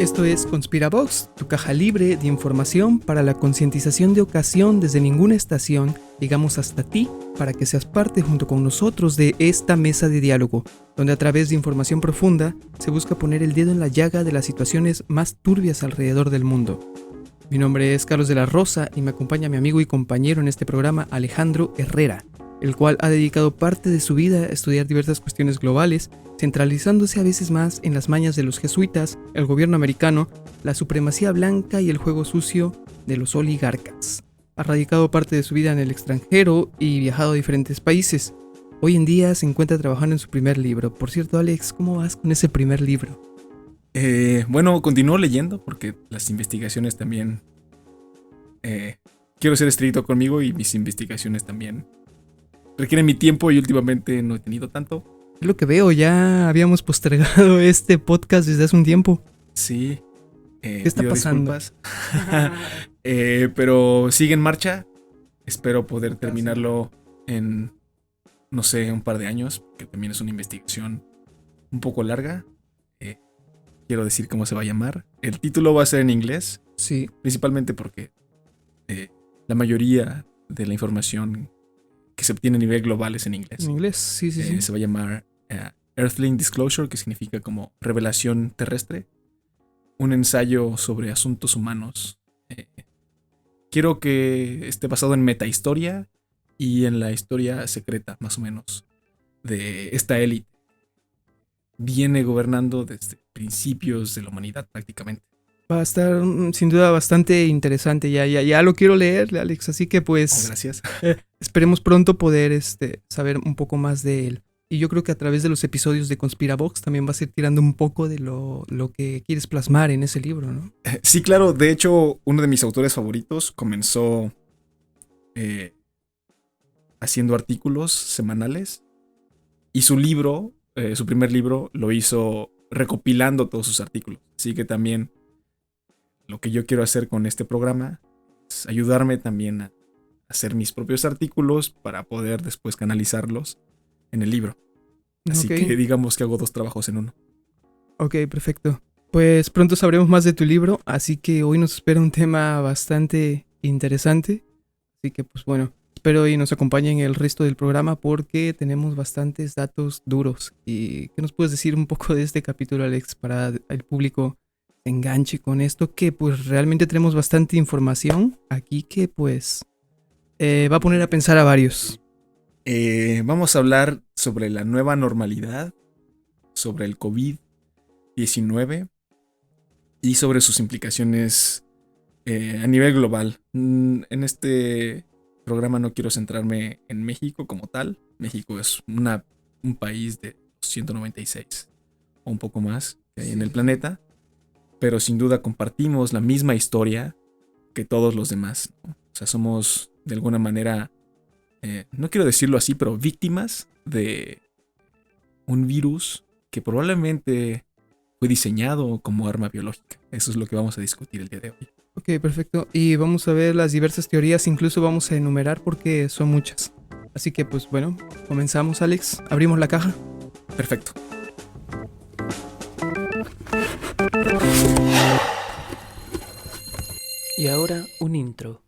Esto es Conspiravox, tu caja libre de información para la concientización de ocasión desde ninguna estación. Llegamos hasta ti para que seas parte junto con nosotros de esta mesa de diálogo, donde a través de información profunda se busca poner el dedo en la llaga de las situaciones más turbias alrededor del mundo. Mi nombre es Carlos de la Rosa y me acompaña mi amigo y compañero en este programa, Alejandro Herrera, el cual ha dedicado parte de su vida a estudiar diversas cuestiones globales, centralizándose a veces más en las mañas de los jesuitas, el gobierno americano, la supremacía blanca y el juego sucio de los oligarcas. Ha radicado parte de su vida en el extranjero y viajado a diferentes países. Hoy en día se encuentra trabajando en su primer libro. Por cierto, Alex, ¿cómo vas con ese primer libro? Bueno, continúo leyendo porque las investigaciones también... quiero ser estricto conmigo y mis investigaciones también requieren mi tiempo y últimamente no he tenido tanto. Es lo que veo, ya habíamos postergado este podcast desde hace un tiempo. Sí. ¿Qué está pasando? Pero sigue en marcha. Espero poder terminarlo en, no sé, un par de años, que también es una investigación un poco larga. Quiero decir cómo se va a llamar. El título va a ser en inglés. Sí. Principalmente porque la mayoría de la información que se obtiene a nivel global es en inglés. En inglés, sí. Se va a llamar Earthling Disclosure, que significa como revelación terrestre. Un ensayo sobre asuntos humanos. Quiero que esté basado en metahistoria y en la historia secreta, más o menos, de esta élite. Viene gobernando desde principios de la humanidad prácticamente. Va a estar sin duda bastante interesante. Ya lo quiero leer, Alex. Así que pues... gracias. Esperemos pronto poder saber un poco más de él. Y yo creo que a través de los episodios de Conspiravox también vas a ir tirando un poco de lo que quieres plasmar en ese libro, ¿no? Sí, claro. De hecho, uno de mis autores favoritos comenzó haciendo artículos semanales. Y su libro, su primer libro, lo hizo recopilando todos sus artículos. Así que también lo que yo quiero hacer con este programa es ayudarme también a hacer mis propios artículos para poder después canalizarlos en el libro. Así que digamos que hago dos trabajos en uno. Ok, perfecto. Pues pronto sabremos más de tu libro, así que hoy nos espera un tema bastante interesante. Así que pues bueno, espero y nos acompañen el resto del programa porque tenemos bastantes datos duros. ¿Y qué nos puedes decir un poco de este capítulo, Alex, para el público se enganche con esto? Que pues realmente tenemos bastante información aquí que pues va a poner a pensar a varios. Vamos a hablar sobre la nueva normalidad, sobre el COVID-19 y sobre sus implicaciones a nivel global. En este programa no quiero centrarme en México como tal. México es un país de 196 o un poco más que hay en el planeta, pero sin duda compartimos la misma historia que todos los demás, ¿no? O sea, somos de alguna manera... no quiero decirlo así, pero víctimas de un virus que probablemente fue diseñado como arma biológica. Eso es lo que vamos a discutir el día de hoy. Ok, perfecto. Y vamos a ver las diversas teorías, incluso vamos a enumerar porque son muchas. Así que pues bueno, comenzamos, Alex. Abrimos la caja. Perfecto. Y ahora un intro.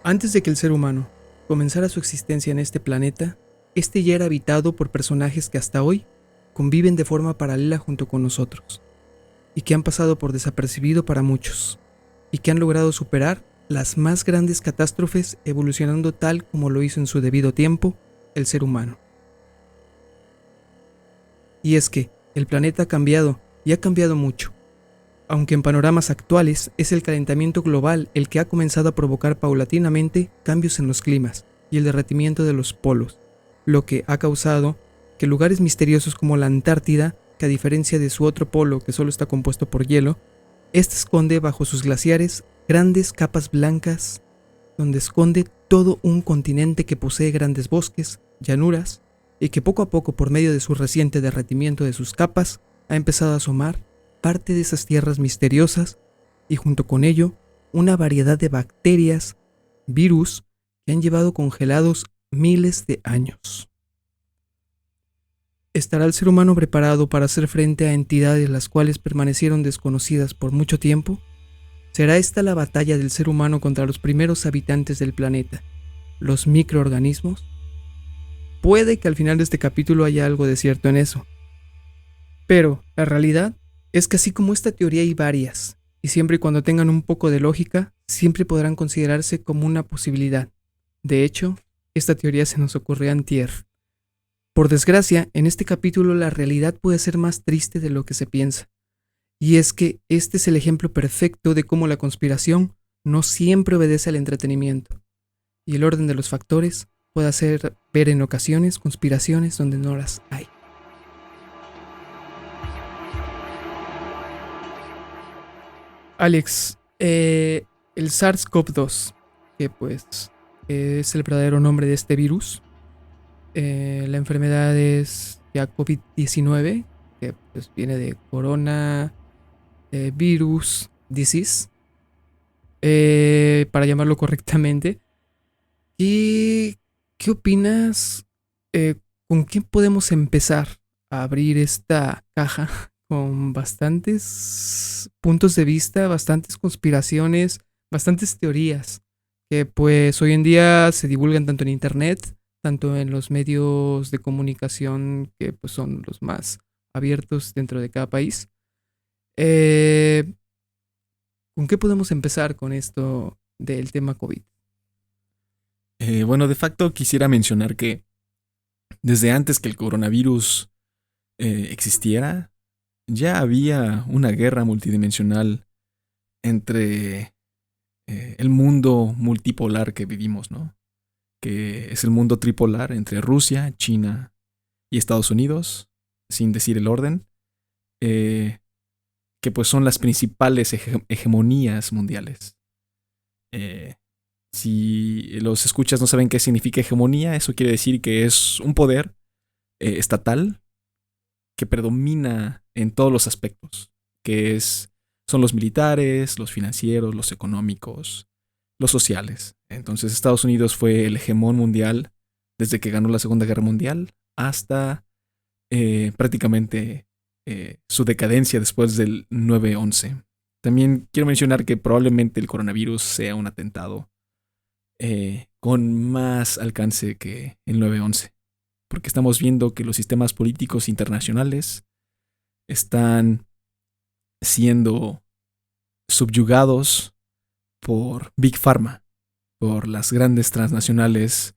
Antes de que el ser humano comenzara su existencia en este planeta, este ya era habitado por personajes que hasta hoy conviven de forma paralela junto con nosotros, y que han pasado por desapercibido para muchos, y que han logrado superar las más grandes catástrofes evolucionando tal como lo hizo en su debido tiempo el ser humano. Y es que el planeta ha cambiado, y ha cambiado mucho, aunque en panoramas actuales es el calentamiento global el que ha comenzado a provocar paulatinamente cambios en los climas y el derretimiento de los polos, lo que ha causado que lugares misteriosos como la Antártida, que a diferencia de su otro polo que solo está compuesto por hielo, este esconde bajo sus glaciares grandes capas blancas, donde esconde todo un continente que posee grandes bosques, llanuras, y que poco a poco por medio de su reciente derretimiento de sus capas ha empezado a asomar parte de esas tierras misteriosas y junto con ello una variedad de bacterias, virus que han llevado congelados miles de años. ¿Estará el ser humano preparado para hacer frente a entidades las cuales permanecieron desconocidas por mucho tiempo? ¿Será esta la batalla del ser humano contra los primeros habitantes del planeta, los microorganismos? Puede que al final de este capítulo haya algo de cierto en eso. Pero la realidad es que así como esta teoría hay varias, y siempre y cuando tengan un poco de lógica, siempre podrán considerarse como una posibilidad. De hecho, esta teoría se nos ocurrió antier. Por desgracia, en este capítulo la realidad puede ser más triste de lo que se piensa. Y es que este es el ejemplo perfecto de cómo la conspiración no siempre obedece al entretenimiento. Y el orden de los factores puede hacer ver en ocasiones conspiraciones donde no las hay. Alex, el SARS-CoV-2, que pues es el verdadero nombre de este virus. La enfermedad es ya COVID-19, que pues viene de Corona Virus Disease, para llamarlo correctamente. ¿Y qué opinas? Eh, ¿Con qué podemos empezar a abrir esta caja con bastantes puntos de vista, bastantes conspiraciones, bastantes teorías que pues hoy en día se divulgan tanto en internet, tanto en los medios de comunicación que pues son los más abiertos dentro de cada país? Eh, ¿Con qué podemos empezar con esto del tema COVID? Bueno, de facto quisiera mencionar que desde antes que el coronavirus existiera, ya había una guerra multidimensional entre el mundo multipolar que vivimos, ¿no? Que es el mundo tripolar entre Rusia, China y Estados Unidos, sin decir el orden, eh, que pues son las principales hegemonías mundiales. Eh, si los escuchas no saben qué significa hegemonía, eso quiere decir que es un poder estatal que predomina en todos los aspectos, que son los militares, los financieros, los económicos, los sociales. Entonces Estados Unidos fue el hegemón mundial desde que ganó la Segunda Guerra Mundial hasta prácticamente su decadencia después del 9/11. También quiero mencionar que probablemente el coronavirus sea un atentado con más alcance que el 9/11, porque estamos viendo que los sistemas políticos internacionales están siendo subyugados por Big Pharma, por las grandes transnacionales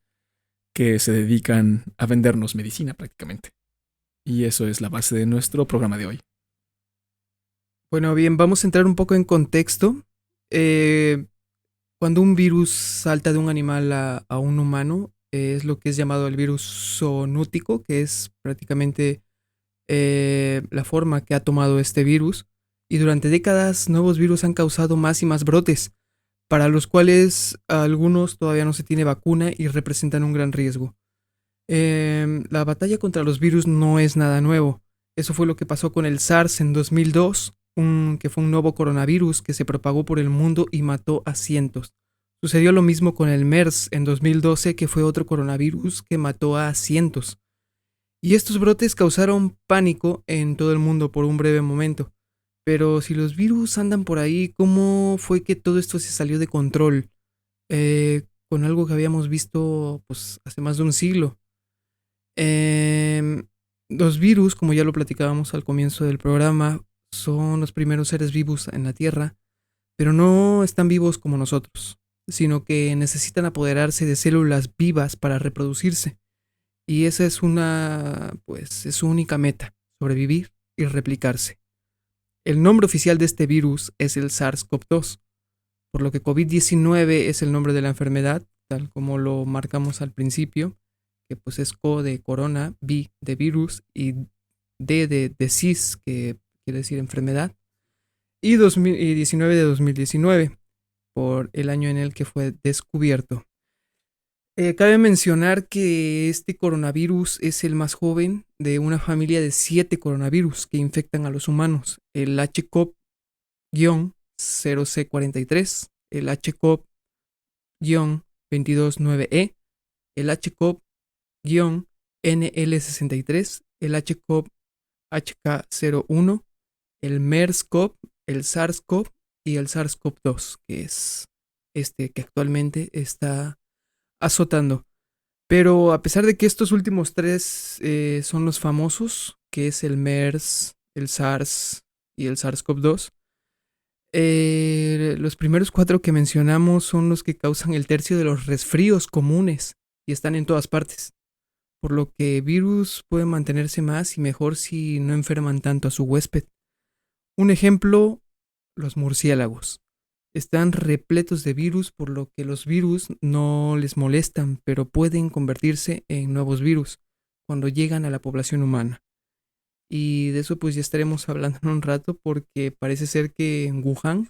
que se dedican a vendernos medicina prácticamente. Y eso es la base de nuestro programa de hoy. Bueno, bien, vamos a entrar un poco en contexto. Cuando un virus salta de un animal a un humano, es lo que es llamado el virus zoonótico, que es prácticamente la forma que ha tomado este virus. Y durante décadas, nuevos virus han causado más y más brotes, para los cuales algunos todavía no se tiene vacuna y representan un gran riesgo. La batalla contra los virus no es nada nuevo. Eso fue lo que pasó con el SARS en 2002, que fue un nuevo coronavirus que se propagó por el mundo y mató a cientos. Sucedió lo mismo con el MERS en 2012, que fue otro coronavirus que mató a cientos. Y estos brotes causaron pánico en todo el mundo por un breve momento. Pero si los virus andan por ahí, ¿cómo fue que todo esto se salió de control? Con algo que habíamos visto pues, hace más de un siglo. Los virus, como ya lo platicábamos al comienzo del programa, son los primeros seres vivos en la Tierra, pero no están vivos como nosotros, sino que necesitan apoderarse de células vivas para reproducirse. Y esa es su única meta, sobrevivir y replicarse. El nombre oficial de este virus es el SARS-CoV-2, por lo que COVID-19 es el nombre de la enfermedad, tal como lo marcamos al principio, que pues es CO de corona, V de virus y D de disease, que quiere decir enfermedad, y 2019 de 2019, por el año en el que fue descubierto. Cabe mencionar que este coronavirus es el más joven de una familia de 7 coronavirus que infectan a los humanos. El HCoV-0C43, el HCoV-229E, el HCoV-1 NL63, el HCOV HK01, el MERS-CoV, el SARS-CoV y el SARS-CoV-2, que es este que actualmente está azotando. Pero a pesar de que estos últimos tres son los famosos, que es el MERS, el SARS y el SARS-CoV-2, los primeros cuatro que mencionamos son los que causan el tercio de los resfríos comunes y están en todas partes, por lo que virus puede mantenerse más y mejor si no enferman tanto a su huésped. Un ejemplo, los murciélagos. Están repletos de virus, por lo que los virus no les molestan, pero pueden convertirse en nuevos virus cuando llegan a la población humana. Y de eso pues ya estaremos hablando en un rato, porque parece ser que en Wuhan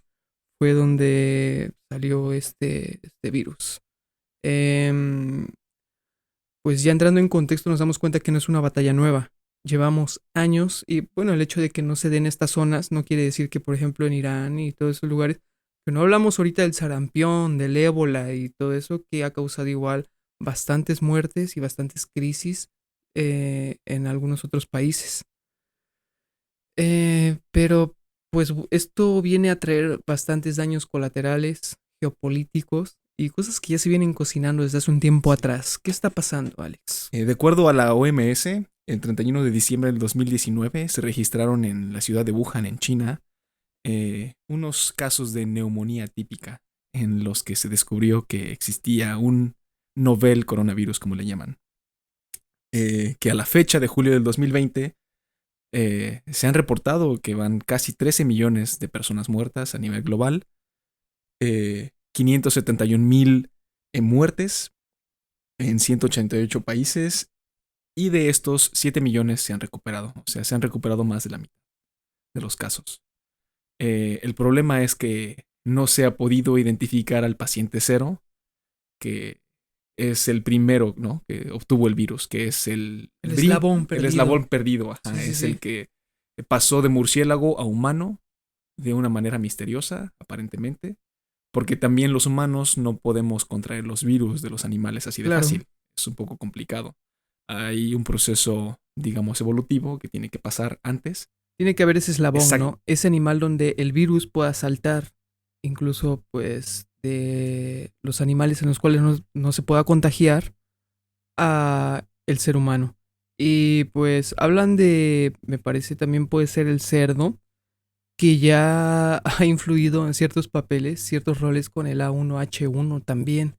fue donde salió este virus. Em, pues ya entrando en contexto nos damos cuenta que no es una batalla nueva. Llevamos años y bueno, el hecho de que no se den estas zonas no quiere decir que por ejemplo en Irán y todos esos lugares, que no hablamos ahorita del sarampión, del ébola y todo eso que ha causado igual bastantes muertes y bastantes crisis en algunos otros países. Pero pues esto viene a traer bastantes daños colaterales, geopolíticos y cosas que ya se vienen cocinando desde hace un tiempo atrás. ¿Qué está pasando, Alex? De acuerdo a la OMS, el 31 de diciembre del 2019 se registraron en la ciudad de Wuhan, en China, unos casos de neumonía típica en los que se descubrió que existía un novel coronavirus, como le llaman. Que a la fecha de julio del 2020 se han reportado que van casi 13 millones de personas muertas a nivel global, 571,000 muertes en 188 países, y de estos 7 millones se han recuperado. O sea, se han recuperado más de la mitad de los casos. El problema es que no se ha podido identificar al paciente cero, que es el primero, ¿no?, que obtuvo el virus, que es el eslabón perdido. El eslabón perdido, ajá, Sí, sí, es sí. el que pasó de murciélago a humano de una manera misteriosa, aparentemente, porque también los humanos no podemos contraer los virus de los animales así de Claro. fácil. Es un poco complicado. Hay un proceso, digamos, evolutivo que tiene que pasar antes. Tiene que haber ese eslabón, Exacto. ¿no? Ese animal donde el virus pueda saltar, incluso pues de los animales en los cuales no se pueda contagiar a el ser humano. Y pues hablan de, me parece también puede ser el cerdo, que ya ha influido en ciertos papeles, ciertos roles con el A1H1 también.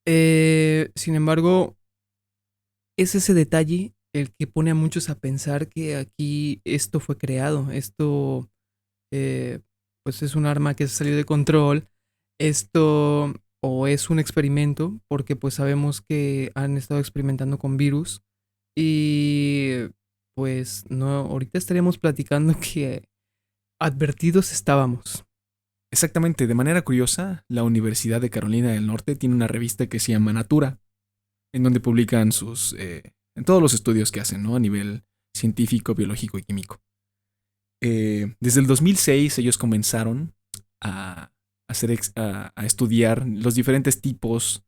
Sin embargo, es ese detalle el que pone a muchos a pensar que aquí esto fue creado, esto eh, pues es un arma que se salió de control, esto o es un experimento, porque pues sabemos que han estado experimentando con virus y pues no, ahorita estaríamos platicando que advertidos estábamos. Exactamente, de manera curiosa, la Universidad de Carolina del Norte tiene una revista que se llama Natura, en donde publican en todos los estudios que hacen, ¿no?, a nivel científico, biológico y químico. Desde el 2006 ellos comenzaron a estudiar los diferentes tipos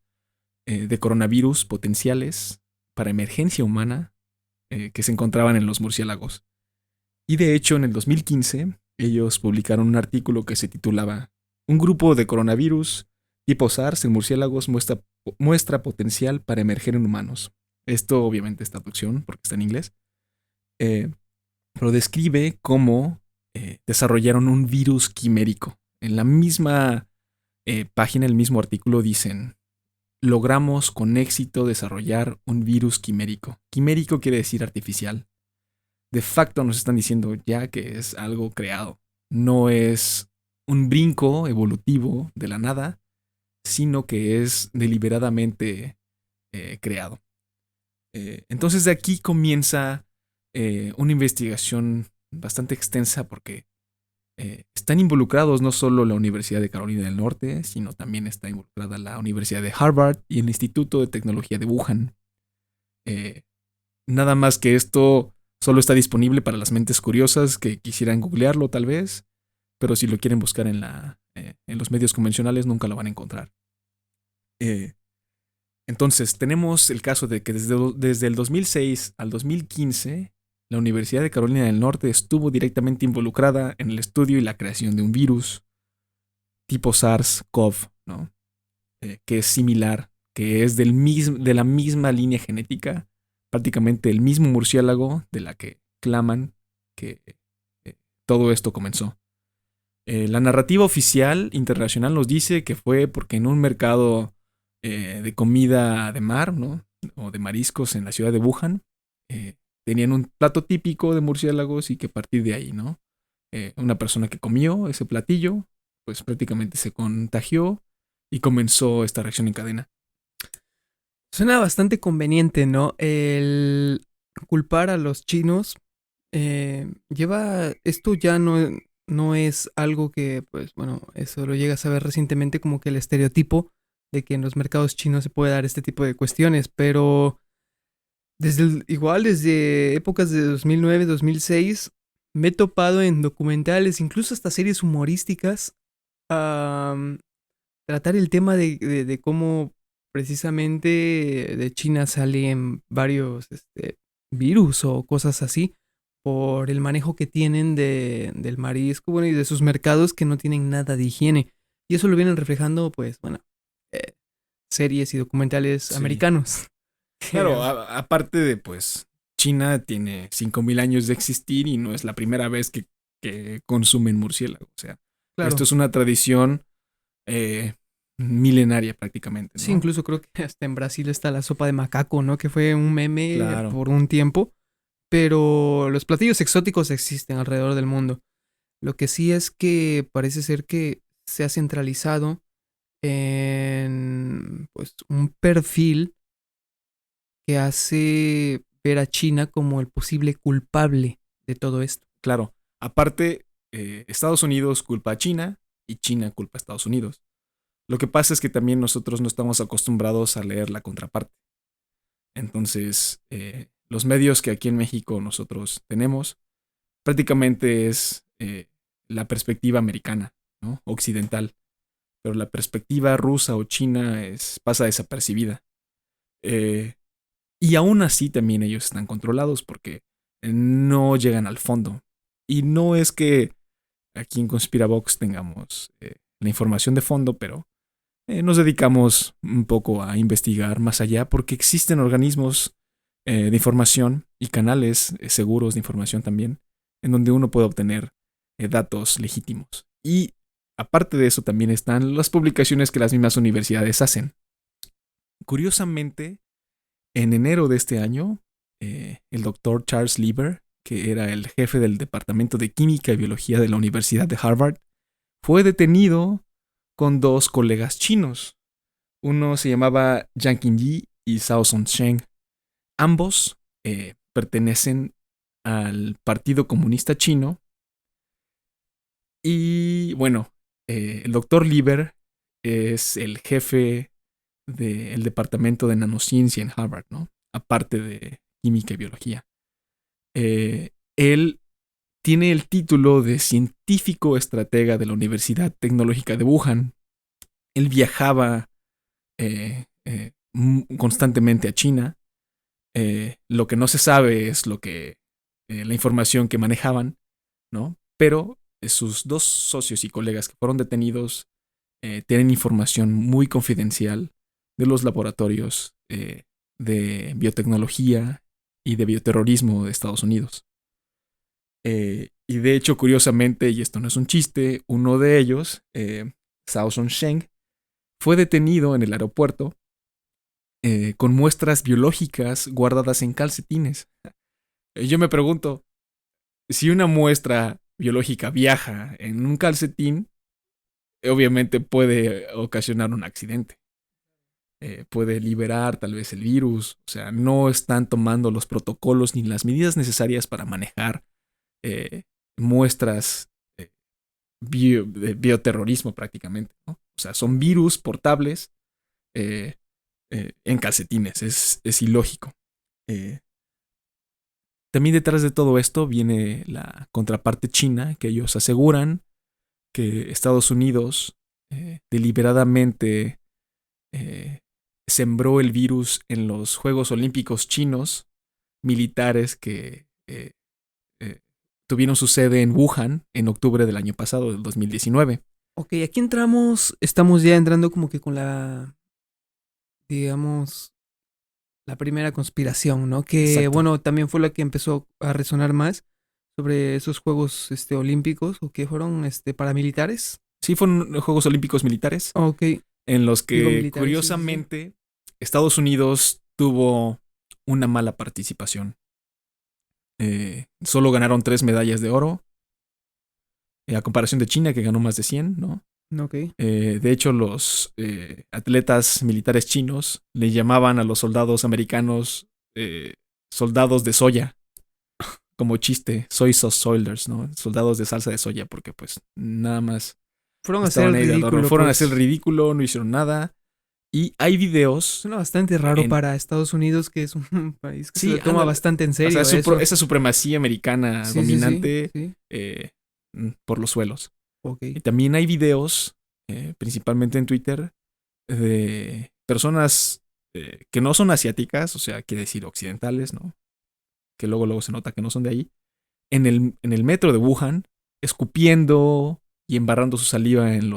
de coronavirus potenciales para emergencia humana que se encontraban en los murciélagos. Y de hecho, en el 2015, ellos publicaron un artículo que se titulaba "Un grupo de coronavirus tipo SARS en murciélagos muestra potencial para emerger en humanos". Esto obviamente es traducción porque está en inglés. Pero describe cómo desarrollaron un virus quimérico. En la misma página, el mismo artículo, dicen: "Logramos con éxito desarrollar un virus quimérico". Quimérico quiere decir artificial. De facto nos están diciendo ya que es algo creado. No es un brinco evolutivo de la nada, sino que es deliberadamente creado. Entonces de aquí comienza una investigación bastante extensa, porque están involucrados no solo la Universidad de Carolina del Norte, sino también está involucrada la Universidad de Harvard y el Instituto de Tecnología de Wuhan. Nada más que esto solo está disponible para las mentes curiosas que quisieran googlearlo tal vez, pero si lo quieren buscar en los medios convencionales nunca lo van a encontrar. Entonces, tenemos el caso de que desde el 2006 al 2015, la Universidad de Carolina del Norte estuvo directamente involucrada en el estudio y la creación de un virus tipo SARS-CoV, ¿no? Que es similar, que es de la misma línea genética, prácticamente el mismo murciélago de la que claman que todo esto comenzó. La narrativa oficial internacional nos dice que fue porque en un mercado de comida de mar, ¿no? O de mariscos en la ciudad de Wuhan, tenían un plato típico de murciélagos y que a partir de ahí, ¿no? Una persona que comió ese platillo, pues prácticamente se contagió y comenzó esta reacción en cadena. Suena bastante conveniente, ¿no? El culpar a los chinos esto ya no es algo que, pues bueno, eso lo llegas a ver recientemente como que el estereotipo de que en los mercados chinos se puede dar este tipo de cuestiones, pero igual desde épocas de 2009, 2006, me he topado en documentales, incluso hasta series humorísticas, a tratar el tema de cómo precisamente de China salen varios virus o cosas así por el manejo que tienen del marisco, bueno, y de sus mercados que no tienen nada de higiene. Y eso lo vienen reflejando, pues, bueno, eh, series y documentales Sí. americanos. Claro, aparte de, pues, China tiene 5.000 años de existir y no es la primera vez que consumen murciélago. O sea, esto Claro. es una tradición eh, milenaria prácticamente, Sí, ¿no? incluso creo que hasta en Brasil está la sopa de macaco, ¿no? Que fue un meme Claro. por un tiempo. Pero los platillos exóticos existen alrededor del mundo. Lo que sí es que parece ser que se ha centralizado en pues un perfil que hace ver a China como el posible culpable de todo esto. Claro. Aparte, Estados Unidos culpa a China y China culpa a Estados Unidos. Lo que pasa es que también nosotros no estamos acostumbrados a leer la contraparte. Entonces, los medios que aquí en México nosotros tenemos prácticamente es la perspectiva americana, ¿no? Occidental. Pero la perspectiva rusa o china pasa desapercibida. Eh, y aún así también ellos están controlados porque no llegan al fondo. Y no es que aquí en Conspiravox tengamos la información de fondo, pero nos dedicamos un poco a investigar más allá porque existen organismos de información y canales seguros de información también, en donde uno puede obtener datos legítimos. Y aparte de eso también están las publicaciones que las mismas universidades hacen. Curiosamente, en enero de este año, el doctor Charles Lieber, que era el jefe del Departamento de Química y Biología de la Universidad de Harvard, fue detenido con dos colegas chinos. Uno se llamaba Jiang Qinyi y Zhao Zhongsheng. Ambos pertenecen al Partido Comunista Chino. Y bueno, el doctor Lieber es el jefe del departamento de nanociencia en Harvard, ¿no? Aparte de química y biología. Él tiene el título de científico estratega de la Universidad Tecnológica de Wuhan. Él viajaba constantemente a China. Lo que no se sabe es la información que manejaban, ¿no? Pero sus dos socios y colegas que fueron detenidos tienen información muy confidencial de los laboratorios de biotecnología y de bioterrorismo de Estados Unidos. Y de hecho, curiosamente, y esto no es un chiste, uno de ellos, Zhao Zhongsheng, fue detenido en el aeropuerto con muestras biológicas guardadas en calcetines. Yo me pregunto, si una muestra biológica viaja en un calcetín, obviamente puede ocasionar un accidente. Puede liberar tal vez el virus. O sea, no están tomando los protocolos ni las medidas necesarias para manejar muestras de bioterrorismo prácticamente, ¿no? O sea, son virus portables en calcetines. Es ilógico. Eh, También detrás de todo esto viene la contraparte china, que ellos aseguran que Estados Unidos deliberadamente sembró el virus en los Juegos Olímpicos chinos militares que tuvieron su sede en Wuhan en octubre del año pasado, del 2019. Ok, aquí estamos ya entrando como que con digamos, la primera conspiración, ¿no? Que, Exacto. bueno, también fue la que empezó a resonar más sobre esos Juegos Olímpicos, o que fueron paramilitares. Sí, fueron Juegos Olímpicos militares, Ok, en los digo que, militares, sí, sí, sí. curiosamente, Estados Unidos tuvo una mala participación. Solo ganaron 3 medallas de oro, a comparación de China, que ganó más de 100, ¿no? Ok. De hecho, los atletas militares chinos le llamaban a los soldados americanos soldados de soya, como chiste, soy sauce soldiers, ¿no? Soldados de salsa de soya, porque pues nada más Fueron a hacer estaban el ahí de adorno. ridículo, Fueron a pues. hacer el ridículo, no hicieron nada. Y hay videos Suena bastante raro en... para Estados Unidos, que es un país que se Sí, lo toma ándale. bastante en O sea, serio eso. esa supremacía americana Sí, sí, sí, dominante sí. por los suelos. Ok. Y también hay videos, principalmente en Twitter, de personas que no son asiáticas, o sea, quiere decir occidentales, ¿no? Que luego se nota que no son de ahí, en el metro de Wuhan, escupiendo y embarrando su saliva en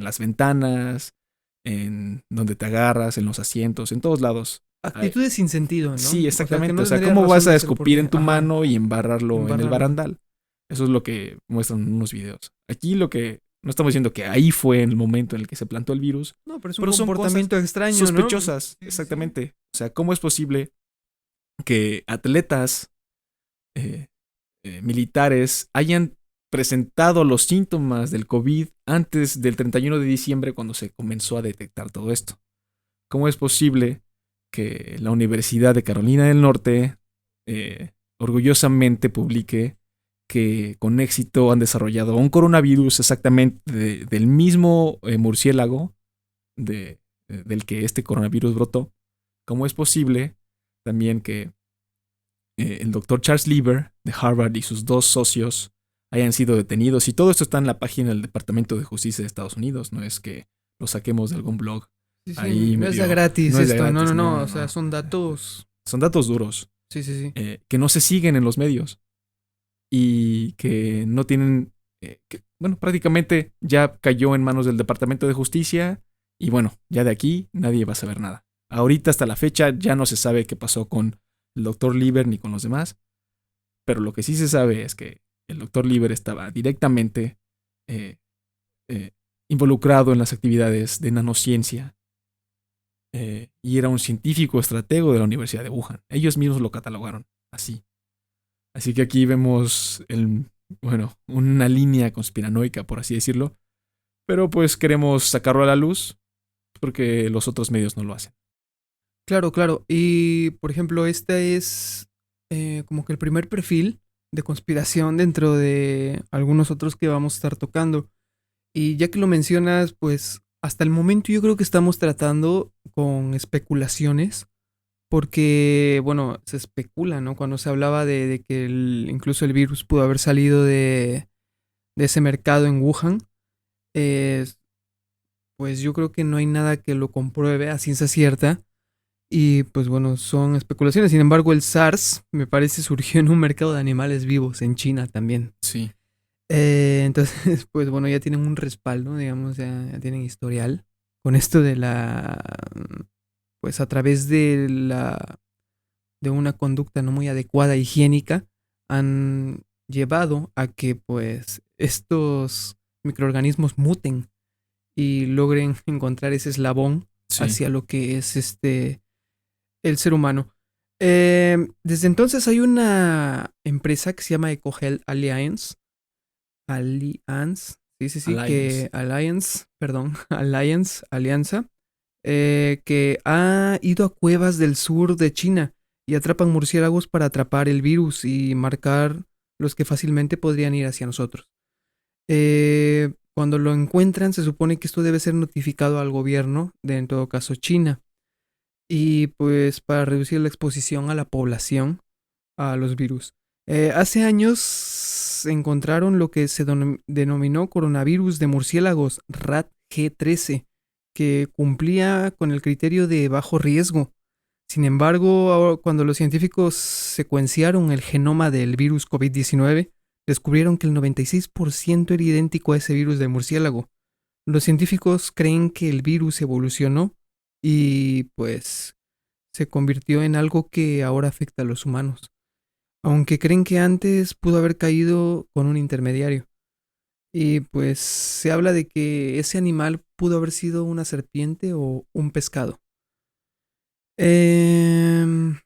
las ventanas, en donde te agarras, en los asientos, en todos lados. Actitudes sin sentido, ¿no? Sí, O sea, que exactamente. no O sea, tendría ¿cómo vas razón a de ser escupir porque, en tu ajá, mano y embarrarlo en el embarrarlo. barandal? Eso es lo que muestran en unos videos. Aquí lo que no estamos diciendo que ahí fue en el momento en el que se plantó el virus, No, pero es un pero son cosas comportamiento extraño, ¿no? sospechosas, Sí, sí, sí. exactamente. O sea, ¿cómo es posible que atletas militares hayan presentado los síntomas del COVID antes del 31 de diciembre, cuando se comenzó a detectar todo esto? ¿Cómo es posible que la Universidad de Carolina del Norte orgullosamente publique que con éxito han desarrollado un coronavirus exactamente del mismo murciélago del que este coronavirus brotó? ¿Cómo es posible también que el doctor Charles Lieber de Harvard y sus 2 socios hayan sido detenidos? Y todo esto está en la página del Departamento de Justicia de Estados Unidos, no es que lo saquemos de algún blog. Sí, sí, Ahí no es de medio. gratis No es de esto, gratis, no, no, o sea, no. son datos. Son datos duros Sí, sí, sí. que no se siguen en los medios y que no tienen. Bueno, prácticamente ya cayó en manos del Departamento de Justicia y bueno, ya de aquí nadie va a saber nada. Ahorita, hasta la fecha, ya no se sabe qué pasó con el doctor Lieber ni con los demás, pero lo que sí se sabe es que el doctor Lieber estaba directamente eh, involucrado en las actividades de nanociencia. Y era un científico estratego de la Universidad de Wuhan. Ellos mismos lo catalogaron así. Así que aquí vemos una línea conspiranoica, por así decirlo. Pero pues queremos sacarlo a la luz porque los otros medios no lo hacen. Claro, claro. Y, por ejemplo, este es como que el primer perfil de conspiración dentro de algunos otros que vamos a estar tocando. Y ya que lo mencionas, pues hasta el momento yo creo que estamos tratando con especulaciones, porque, bueno, se especula, ¿no? Cuando se hablaba de que incluso el virus pudo haber salido de ese mercado en Wuhan, eh, pues yo creo que no hay nada que lo compruebe a ciencia cierta. Y pues bueno, son especulaciones. Sin embargo, el SARS, me parece, surgió en un mercado de animales vivos en China también. Sí. Entonces, pues bueno, ya tienen un respaldo, digamos, ya tienen historial con esto de pues a través de una conducta no muy adecuada, higiénica, han llevado a que pues estos microorganismos muten y logren encontrar ese eslabón Sí. hacia lo que es el ser humano. Desde entonces hay una empresa que se llama EcoHealth Alliance. Sí, sí, sí, Alliance. Alianza, que ha ido a cuevas del sur de China y atrapan murciélagos para atrapar el virus y marcar los que fácilmente podrían ir hacia nosotros. Cuando lo encuentran, se supone que esto debe ser notificado al gobierno, en todo caso China, y pues para reducir la exposición a la población a los virus. Hace años se encontraron lo que se denominó coronavirus de murciélagos, RAT G13, que cumplía con el criterio de bajo riesgo. Sin embargo, cuando los científicos secuenciaron el genoma del virus COVID-19, descubrieron que el 96% era idéntico a ese virus de murciélago. Los científicos creen que el virus evolucionó y pues se convirtió en algo que ahora afecta a los humanos, aunque creen que antes pudo haber caído con un intermediario. Y pues se habla de que ese animal pudo haber sido una serpiente o un pescado. Em,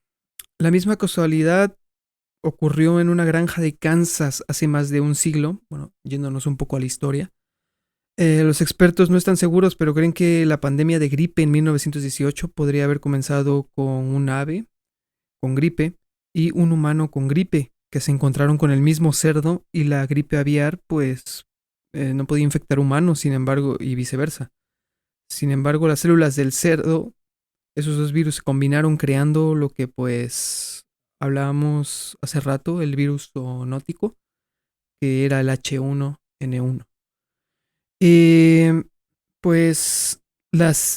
la misma casualidad ocurrió en una granja de Kansas hace más de un siglo, bueno, yéndonos un poco a la historia. Los expertos no están seguros, pero creen que la pandemia de gripe en 1918 podría haber comenzado con un ave con gripe y un humano con gripe, que se encontraron con el mismo cerdo y la gripe aviar, pues no podía infectar humanos, sin embargo, y viceversa. Sin embargo, las células del cerdo, esos dos virus se combinaron creando lo que pues hablábamos hace rato, el virus zoonótico, que era el H1N1. Eh, pues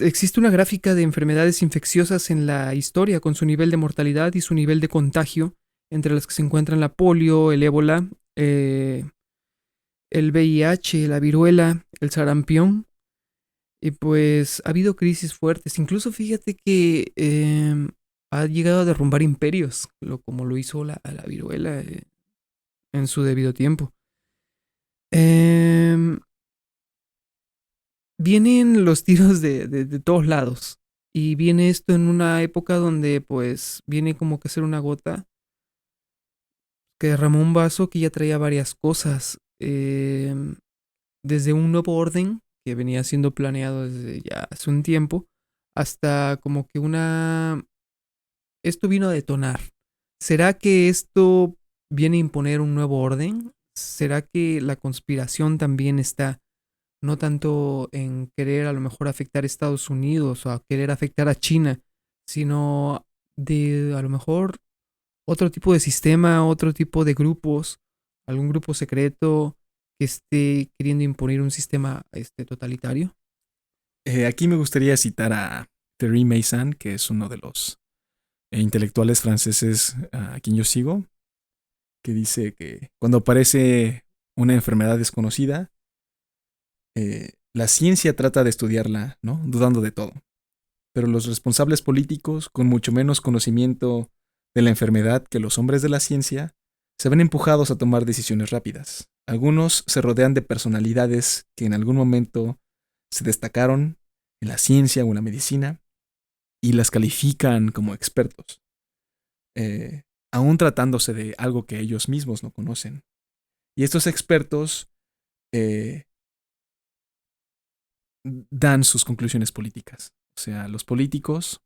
existe una gráfica de enfermedades infecciosas en la historia con su nivel de mortalidad y su nivel de contagio, entre las que se encuentran la polio, el ébola, el VIH, la viruela, el sarampión. Y pues ha habido crisis fuertes. Incluso fíjate que ha llegado a derrumbar imperios, como lo hizo la viruela en su debido tiempo. Eh, Vienen los tiros de todos lados. Y viene esto en una época donde pues viene como que ser una gota que derramó un vaso que ya traía varias cosas. Desde un nuevo orden que venía siendo planeado desde ya hace un tiempo, hasta como que esto vino a detonar. ¿Será que esto viene a imponer un nuevo orden? ¿Será que la conspiración también está no tanto en querer a lo mejor afectar a Estados Unidos o a querer afectar a China, sino de a lo mejor otro tipo de sistema, otro tipo de grupos, algún grupo secreto que esté queriendo imponer un sistema totalitario? Aquí me gustaría citar a Thierry Meyssan, que es uno de los intelectuales franceses a quien yo sigo, que dice que cuando aparece una enfermedad desconocida, la ciencia trata de estudiarla, ¿no? Dudando de todo. Pero los responsables políticos, con mucho menos conocimiento de la enfermedad que los hombres de la ciencia, se ven empujados a tomar decisiones rápidas. Algunos se rodean de personalidades que en algún momento se destacaron en la ciencia o en la medicina y las califican como expertos, aún tratándose de algo que ellos mismos no conocen. Y estos expertos eh, dan sus conclusiones políticas. O sea, los políticos,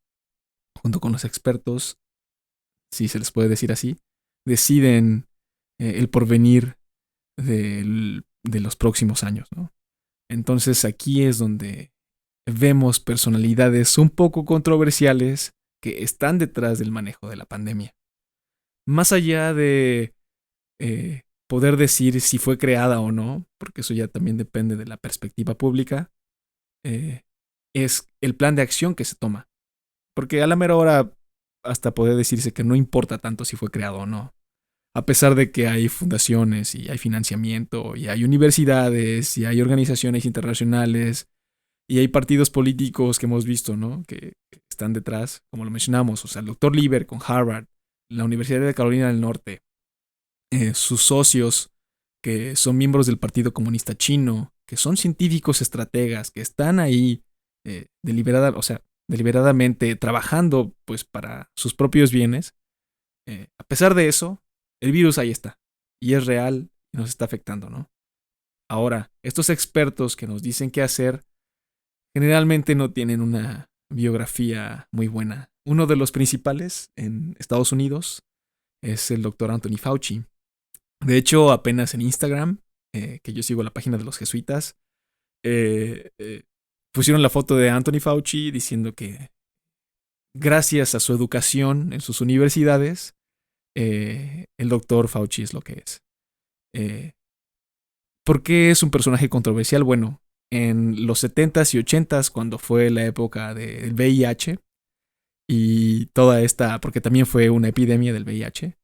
junto con los expertos, si se les puede decir así, deciden el porvenir de los próximos años, ¿no? Entonces aquí es donde vemos personalidades un poco controversiales que están detrás del manejo de la pandemia. Más allá de poder decir si fue creada o no, porque eso ya también depende de la perspectiva pública, es el plan de acción que se toma. Porque a la mera hora hasta poder decirse que no importa tanto si fue creado o no. A pesar de que hay fundaciones y hay financiamiento y hay universidades y hay organizaciones internacionales y hay partidos políticos que hemos visto, ¿no? Que están detrás, como lo mencionamos, o sea, el doctor Lieber con Harvard, la Universidad de Carolina del Norte, sus socios que son miembros del Partido Comunista Chino, que son científicos estrategas, que están ahí deliberadamente trabajando pues para sus propios bienes. A pesar de eso, el virus ahí está y es real y nos está afectando, ¿no? Ahora, estos expertos que nos dicen qué hacer generalmente no tienen una biografía muy buena. Uno de los principales en Estados Unidos es el doctor Anthony Fauci. De hecho, apenas en Instagram, que yo sigo la página de los jesuitas, pusieron la foto de Anthony Fauci diciendo que gracias a su educación en sus universidades, el doctor Fauci es lo que es. ¿Por qué es un personaje controversial? Bueno, en los 70s y 80s, cuando fue la época del VIH y toda esta, porque también fue una epidemia del VIH,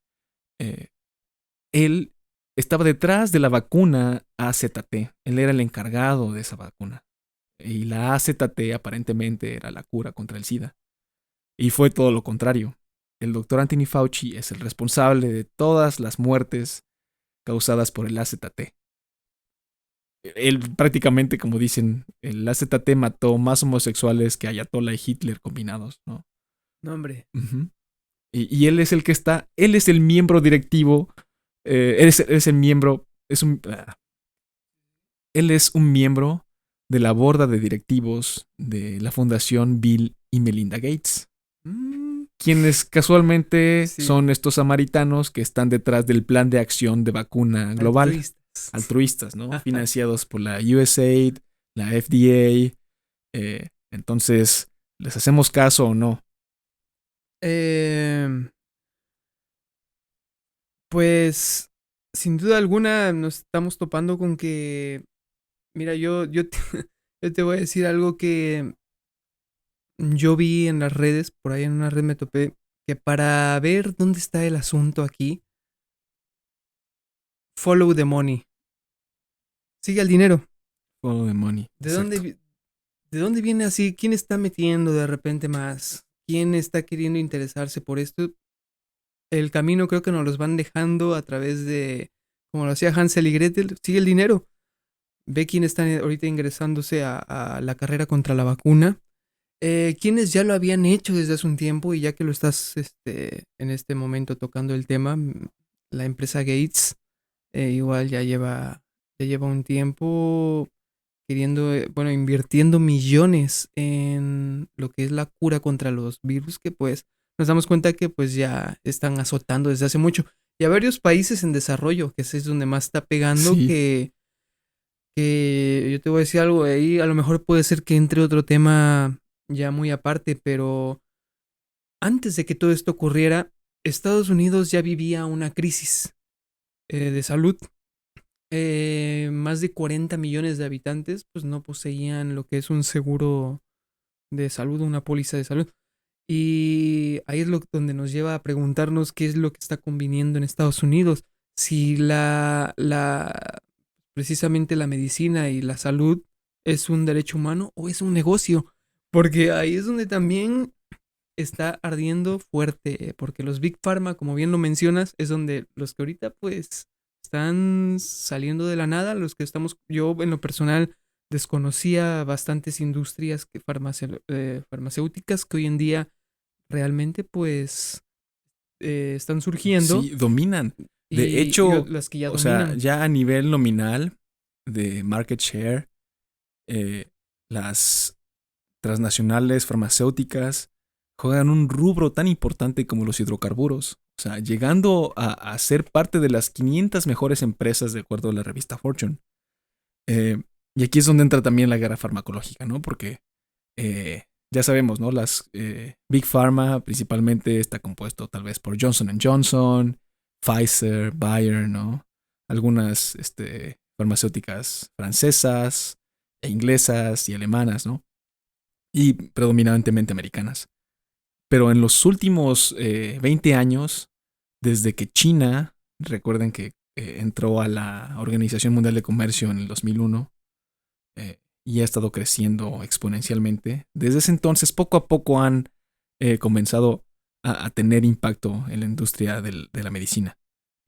él estaba detrás de la vacuna AZT. Él era el encargado de esa vacuna. Y la AZT aparentemente era la cura contra el SIDA. Y fue todo lo contrario. El doctor Anthony Fauci es el responsable de todas las muertes causadas por el AZT. Él prácticamente, como dicen, el AZT mató más homosexuales que Ayatollah y Hitler combinados, ¿no? No, hombre. Uh-huh. Y él es el que está, él es el miembro directivo, él es el miembro, él es un miembro de la borda de directivos de la Fundación Bill y Melinda Gates. Quienes casualmente son estos samaritanos que están detrás del plan de acción de vacuna global. Altruistas, ¿no? Ajá. Financiados por la USAID, la FDA. Entonces, ¿les hacemos caso o no? Pues, sin duda alguna, nos estamos topando con que... Mira, yo te voy a decir algo que yo vi en las redes, por ahí en una red me topé, que para ver dónde está el asunto aquí, follow the money. Sigue al dinero. Follow the money. ¿De dónde viene así? ¿Quién está metiendo de repente más? ¿Quién está queriendo interesarse por esto? El camino creo que nos los van dejando a través de, como lo hacía Hansel y Gretel, sigue el dinero. Ve quién está ahorita ingresándose a la carrera contra la vacuna. Quienes ya lo habían hecho desde hace un tiempo, y ya que lo estás en este momento tocando el tema, la empresa Gates igual ya lleva un tiempo queriendo, invirtiendo millones en lo que es la cura contra los virus, que pues nos damos cuenta que pues ya están azotando desde hace mucho. Y a varios países en desarrollo, que es donde más está pegando, sí. que yo te voy a decir algo ahí, a lo mejor puede ser que entre otro tema ya muy aparte, pero antes de que todo esto ocurriera, Estados Unidos ya vivía una crisis de salud. Más de 40 millones de habitantes pues no poseían lo que es un seguro de salud, una póliza de salud. Y ahí es donde nos lleva a preguntarnos qué es lo que está conviniendo en Estados Unidos. Si precisamente la medicina y la salud es un derecho humano o es un negocio. Porque ahí es donde también está ardiendo fuerte. Porque los Big Pharma, como bien lo mencionas, es donde los que ahorita pues están saliendo de la nada. Los que estamos, yo en lo personal desconocía bastantes industrias farmacéuticas que hoy en día realmente pues están surgiendo. Sí, dominan. De hecho, las que ya dominan. Sea, ya a nivel nominal de market share, las transnacionales farmacéuticas juegan un rubro tan importante como los hidrocarburos. O sea, llegando a ser parte de las 500 mejores empresas de acuerdo a la revista Fortune. Y aquí es donde entra también la guerra farmacológica, ¿no? Porque ya sabemos, ¿no? Las Big Pharma principalmente está compuesto tal vez por Johnson & Johnson, Pfizer, Bayer, ¿no? Algunas farmacéuticas francesas, e inglesas y alemanas, ¿no? Y predominantemente americanas. Pero en los últimos 20 años, desde que China, recuerden que entró a la Organización Mundial de Comercio en el 2001, y ha estado creciendo exponencialmente. Desde ese entonces, poco a poco han comenzado a tener impacto en la industria de la medicina.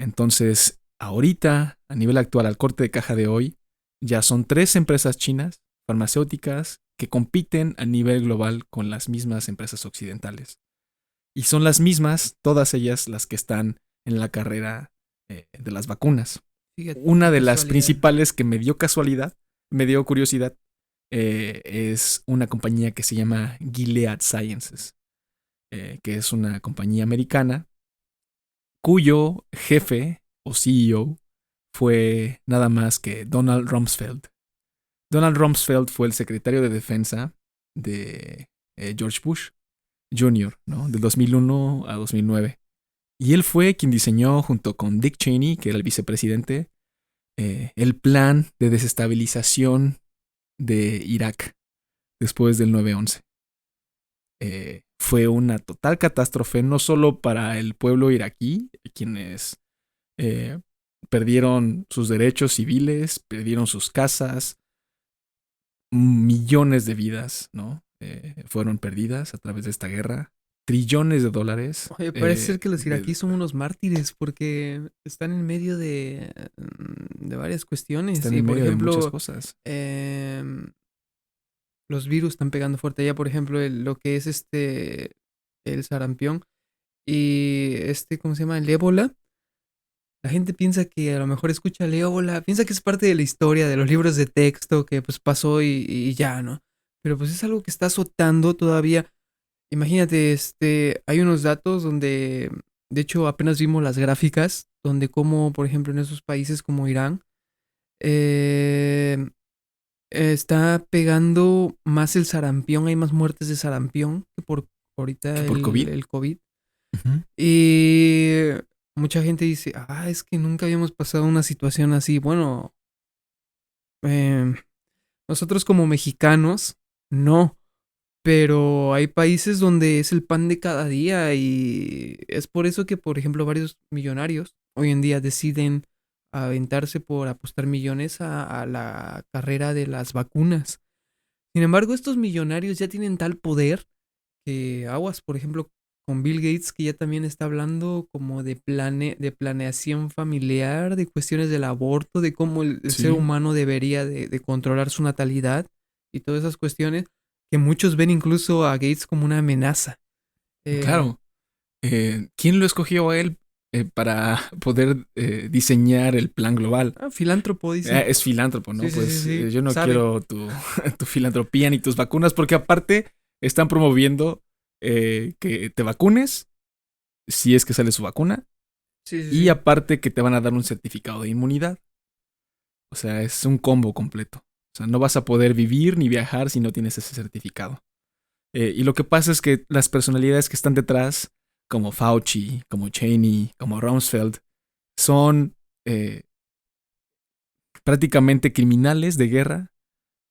Entonces, ahorita, a nivel actual, al corte de caja de hoy, ya son 3 empresas chinas farmacéuticas que compiten a nivel global con las mismas empresas occidentales. Y son las mismas, todas ellas, las que están en la carrera de las vacunas. Fíjate, una de las principales que me dio curiosidad, es una compañía que se llama Gilead Sciences, que es una compañía americana cuyo jefe o CEO fue nada más que Donald Rumsfeld. Donald Rumsfeld fue el secretario de defensa de George Bush Jr., ¿no? Del 2001 a 2009. Y él fue quien diseñó, junto con Dick Cheney, que era el vicepresidente, el plan de desestabilización de Irak después del 9/11. Fue una total catástrofe, no solo para el pueblo iraquí, quienes perdieron sus derechos civiles, perdieron sus casas, millones de vidas, ¿no? Fueron perdidas a través de esta guerra, trillones de dólares. Oye, parece ser que los iraquíes son unos mártires porque están en medio de varias cuestiones. Están Y en por medio de muchas ejemplo, cosas. los virus están pegando fuerte allá, por ejemplo, lo que es el sarampión y ¿cómo se llama? El ébola. La gente piensa que a lo mejor escucha el ébola, piensa que es parte de la historia, de los libros de texto que pues pasó y ya, ¿no? Pero pues es algo que está azotando todavía. Imagínate, hay unos datos donde, de hecho, apenas vimos las gráficas, donde como, por ejemplo, en esos países como Irán, eh, está pegando más el sarampión, hay más muertes de sarampión que por ¿Que ahorita por COVID? el COVID. Ujú. Y mucha gente dice, es que nunca habíamos pasado una situación así. Bueno, em, nosotros como mexicanos, no. Pero hay países donde es el pan de cada día y es por eso que, por ejemplo, varios millonarios hoy en día deciden aventarse por apostar millones a la carrera de las vacunas. Sin embargo, estos millonarios ya tienen tal poder que aguas, por ejemplo, con Bill Gates, que ya también está hablando como de planeación familiar, de cuestiones del aborto, de cómo el ser Sí, humano debería de controlar su natalidad y todas esas cuestiones que muchos ven incluso a Gates como una amenaza. Eh, claro. ¿Quién lo escogió a él para poder diseñar el plan global? Filántropo, dicen. Es filántropo, Sí, ¿no? sí, sí, Pues sí. yo no Sabe. quiero tu filantropía ni tus vacunas, porque aparte están promoviendo que te vacunes si es que sale su vacuna, Sí, sí, y sí. aparte que te van a dar un certificado de inmunidad. O sea, es un combo completo. O sea, no vas a poder vivir ni viajar si no tienes ese certificado. Y lo que pasa es que las personalidades que están detrás, como Fauci, como Cheney, como Rumsfeld, son prácticamente criminales de guerra,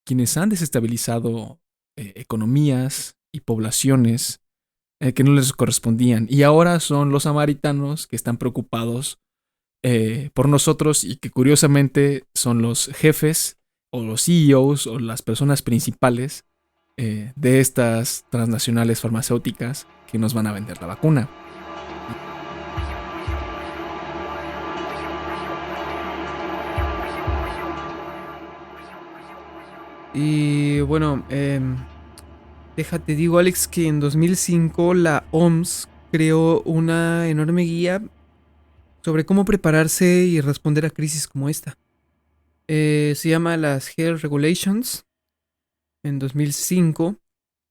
quienes han desestabilizado economías y poblaciones que no les correspondían. Y ahora son los samaritanos que están preocupados por nosotros y que curiosamente son los jefes o los CEOs o las personas principales de estas transnacionales farmacéuticas que nos van a vender la vacuna. Y bueno, déjate digo, Alex, que en 2005 la OMS creó una enorme guía sobre cómo prepararse y responder a crisis como esta. Se llama las Health Regulations en 2005,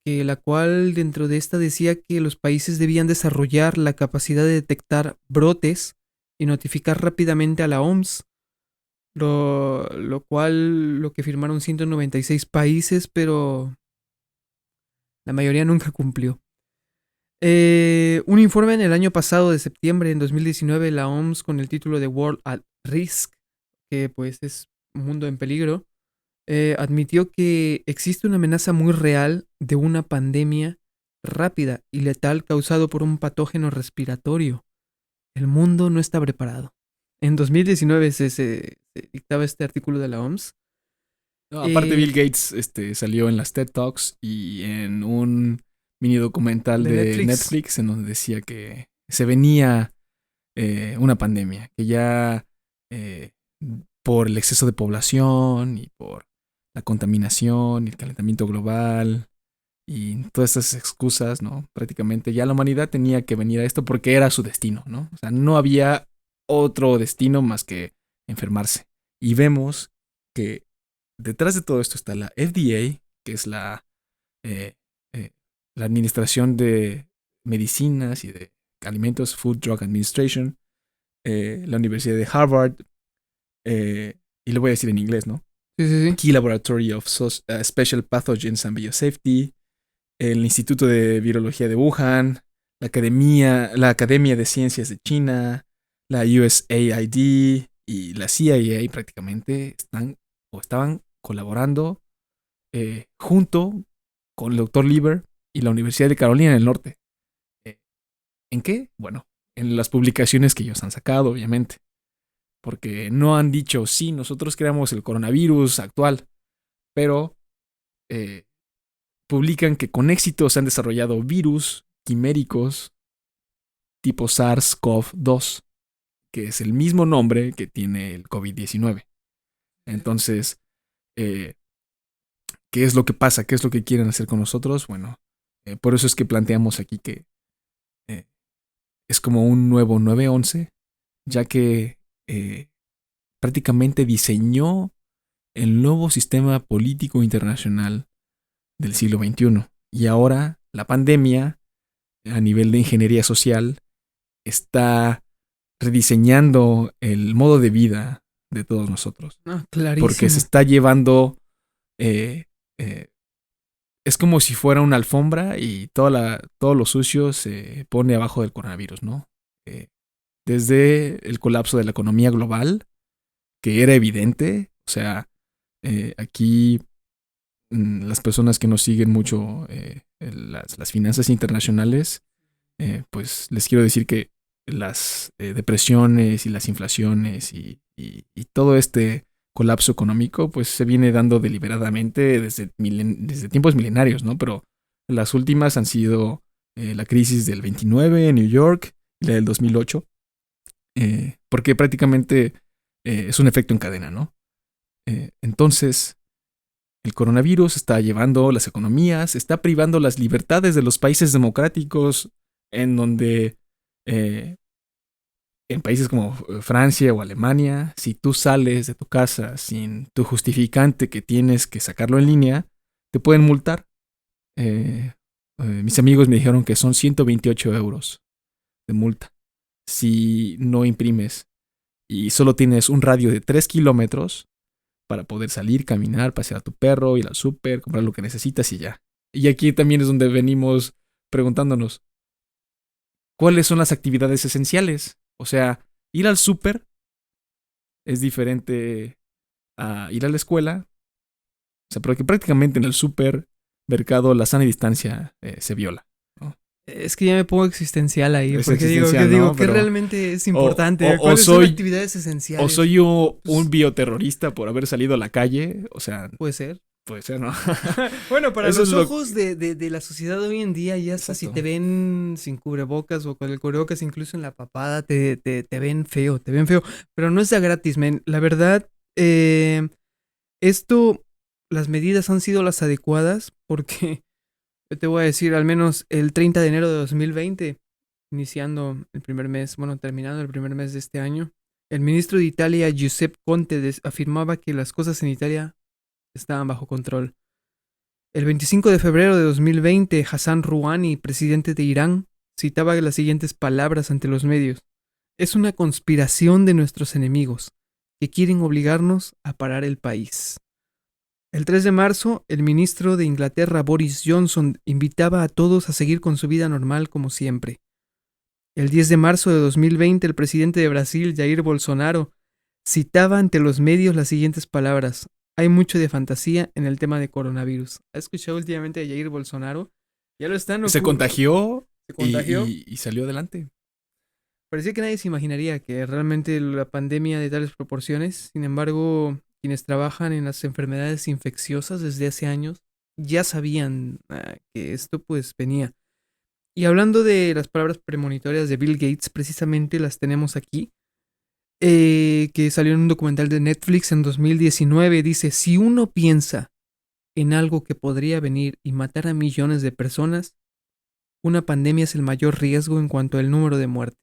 la cual dentro de esta decía que los países debían desarrollar la capacidad de detectar brotes y notificar rápidamente a la OMS, lo cual lo que firmaron 196 países, pero la mayoría nunca cumplió. Un informe en el año pasado de septiembre, en 2019, la OMS con el título de World at Risk, que pues es un mundo en peligro, admitió que existe una amenaza muy real de una pandemia rápida y letal causado por un patógeno respiratorio. El mundo no está preparado. En 2019 se dictaba este artículo de la OMS. No, aparte Bill Eh, Gates salió en las TED Talks y en un mini documental de de Netflix. Netflix en donde decía que se venía una pandemia, que ya eh, por el exceso de población y por la contaminación y el calentamiento global y todas esas excusas, ¿no? Prácticamente ya la humanidad tenía que venir a esto porque era su destino, ¿no? O sea, no había otro destino más que enfermarse. Y vemos que detrás de todo esto está la FDA, que es eh, eh, la Administración de Medicinas y de Alimentos, Food Drug Administration, la Universidad de Harvard, y lo voy a decir en inglés, ¿no? Sí, sí, sí. Key Laboratory of Special Pathogens and Biosafety, el Instituto de Virología de Wuhan, la Academia de Ciencias de China, la USAID y la CIA prácticamente están o estaban colaborando junto con el doctor Lieber y la Universidad de Carolina del Norte. ¿En qué? Bueno, en las publicaciones que ellos han sacado, obviamente. Porque no han dicho, sí, nosotros creamos el coronavirus actual, pero publican que con éxito se han desarrollado virus quiméricos tipo SARS-CoV-2, que es el mismo nombre que tiene el COVID-19. Entonces, ¿qué es lo que pasa? ¿Qué es lo que quieren hacer con nosotros? Bueno, por eso es que planteamos aquí que es como un nuevo 9/11, ya que prácticamente diseñó el nuevo sistema político internacional del siglo XXI. Y ahora la pandemia, a nivel de ingeniería social, está rediseñando el modo de vida de todos nosotros. Clarísimo. Porque se está llevando... es como si fuera una alfombra y todo lo sucio se pone abajo del coronavirus, ¿no? Desde el colapso de la economía global, que era evidente, o sea, aquí las personas que nos siguen mucho las finanzas internacionales, pues les quiero decir que las depresiones y las inflaciones y todo este colapso económico pues se viene dando deliberadamente desde tiempos milenarios, ¿no? Pero las últimas han sido la crisis del 29 en New York y la del 2008, porque prácticamente es un efecto en cadena, ¿no? Entonces, el coronavirus está llevando las economías, está privando las libertades de los países democráticos, en donde en países como Francia o Alemania, si tú sales de tu casa sin tu justificante que tienes que sacarlo en línea, te pueden multar. Mis amigos me dijeron que son 128 euros de multa si no imprimes y solo tienes un radio de 3 kilómetros para poder salir, caminar, pasear a tu perro, ir al súper, comprar lo que necesitas y ya. Y aquí también es donde venimos preguntándonos, ¿cuáles son las actividades esenciales? O sea, ir al súper es diferente a ir a la escuela. O sea, porque prácticamente en el supermercado la sana distancia se viola, ¿no? Es que ya me pongo existencial ahí, Es porque digo, existencial, que ¿no? ¿qué Pero realmente es importante? o ¿Cuáles son soy las actividades esenciales? o soy yo un bioterrorista por haber salido a la calle. O sea, Puede ser. puede ser, ¿no? Bueno, para Eso los es lo- ojos de la sociedad hoy en día, ya hasta si Exacto. te ven sin cubrebocas o con el cubrebocas incluso en la papada, te ven feo, te ven feo. Pero no es de a gratis, men. La verdad, esto, las medidas han sido las adecuadas porque, yo te voy a decir, al menos el 30 de enero de 2020, iniciando el primer mes, bueno, terminando el primer mes de este año, el ministro de Italia, Giuseppe Conte, afirmaba que las cosas en Italia estaban bajo control. El 25 de febrero de 2020, Hassan Rouhani, presidente de Irán, citaba las siguientes palabras ante los medios. Es una conspiración de nuestros enemigos, que quieren obligarnos a parar el país. El 3 de marzo, el ministro de Inglaterra, Boris Johnson, invitaba a todos a seguir con su vida normal como siempre. El 10 de marzo de 2020, el presidente de Brasil, Jair Bolsonaro, citaba ante los medios las siguientes palabras. Hay mucho de fantasía en el tema de coronavirus. ¿Has escuchado últimamente a Jair Bolsonaro? Ya lo están... Se contagió, ¿Se contagió? y salió adelante. Parecía que nadie se imaginaría que realmente la pandemia de tales proporciones, sin embargo, quienes trabajan en las enfermedades infecciosas desde hace años ya sabían que esto pues venía. Y hablando de las palabras premonitorias de Bill Gates, precisamente las tenemos aquí, que salió en un documental de Netflix en 2019. Dice, si uno piensa en algo que podría venir y matar a millones de personas, una pandemia es el mayor riesgo en cuanto al número de muertes.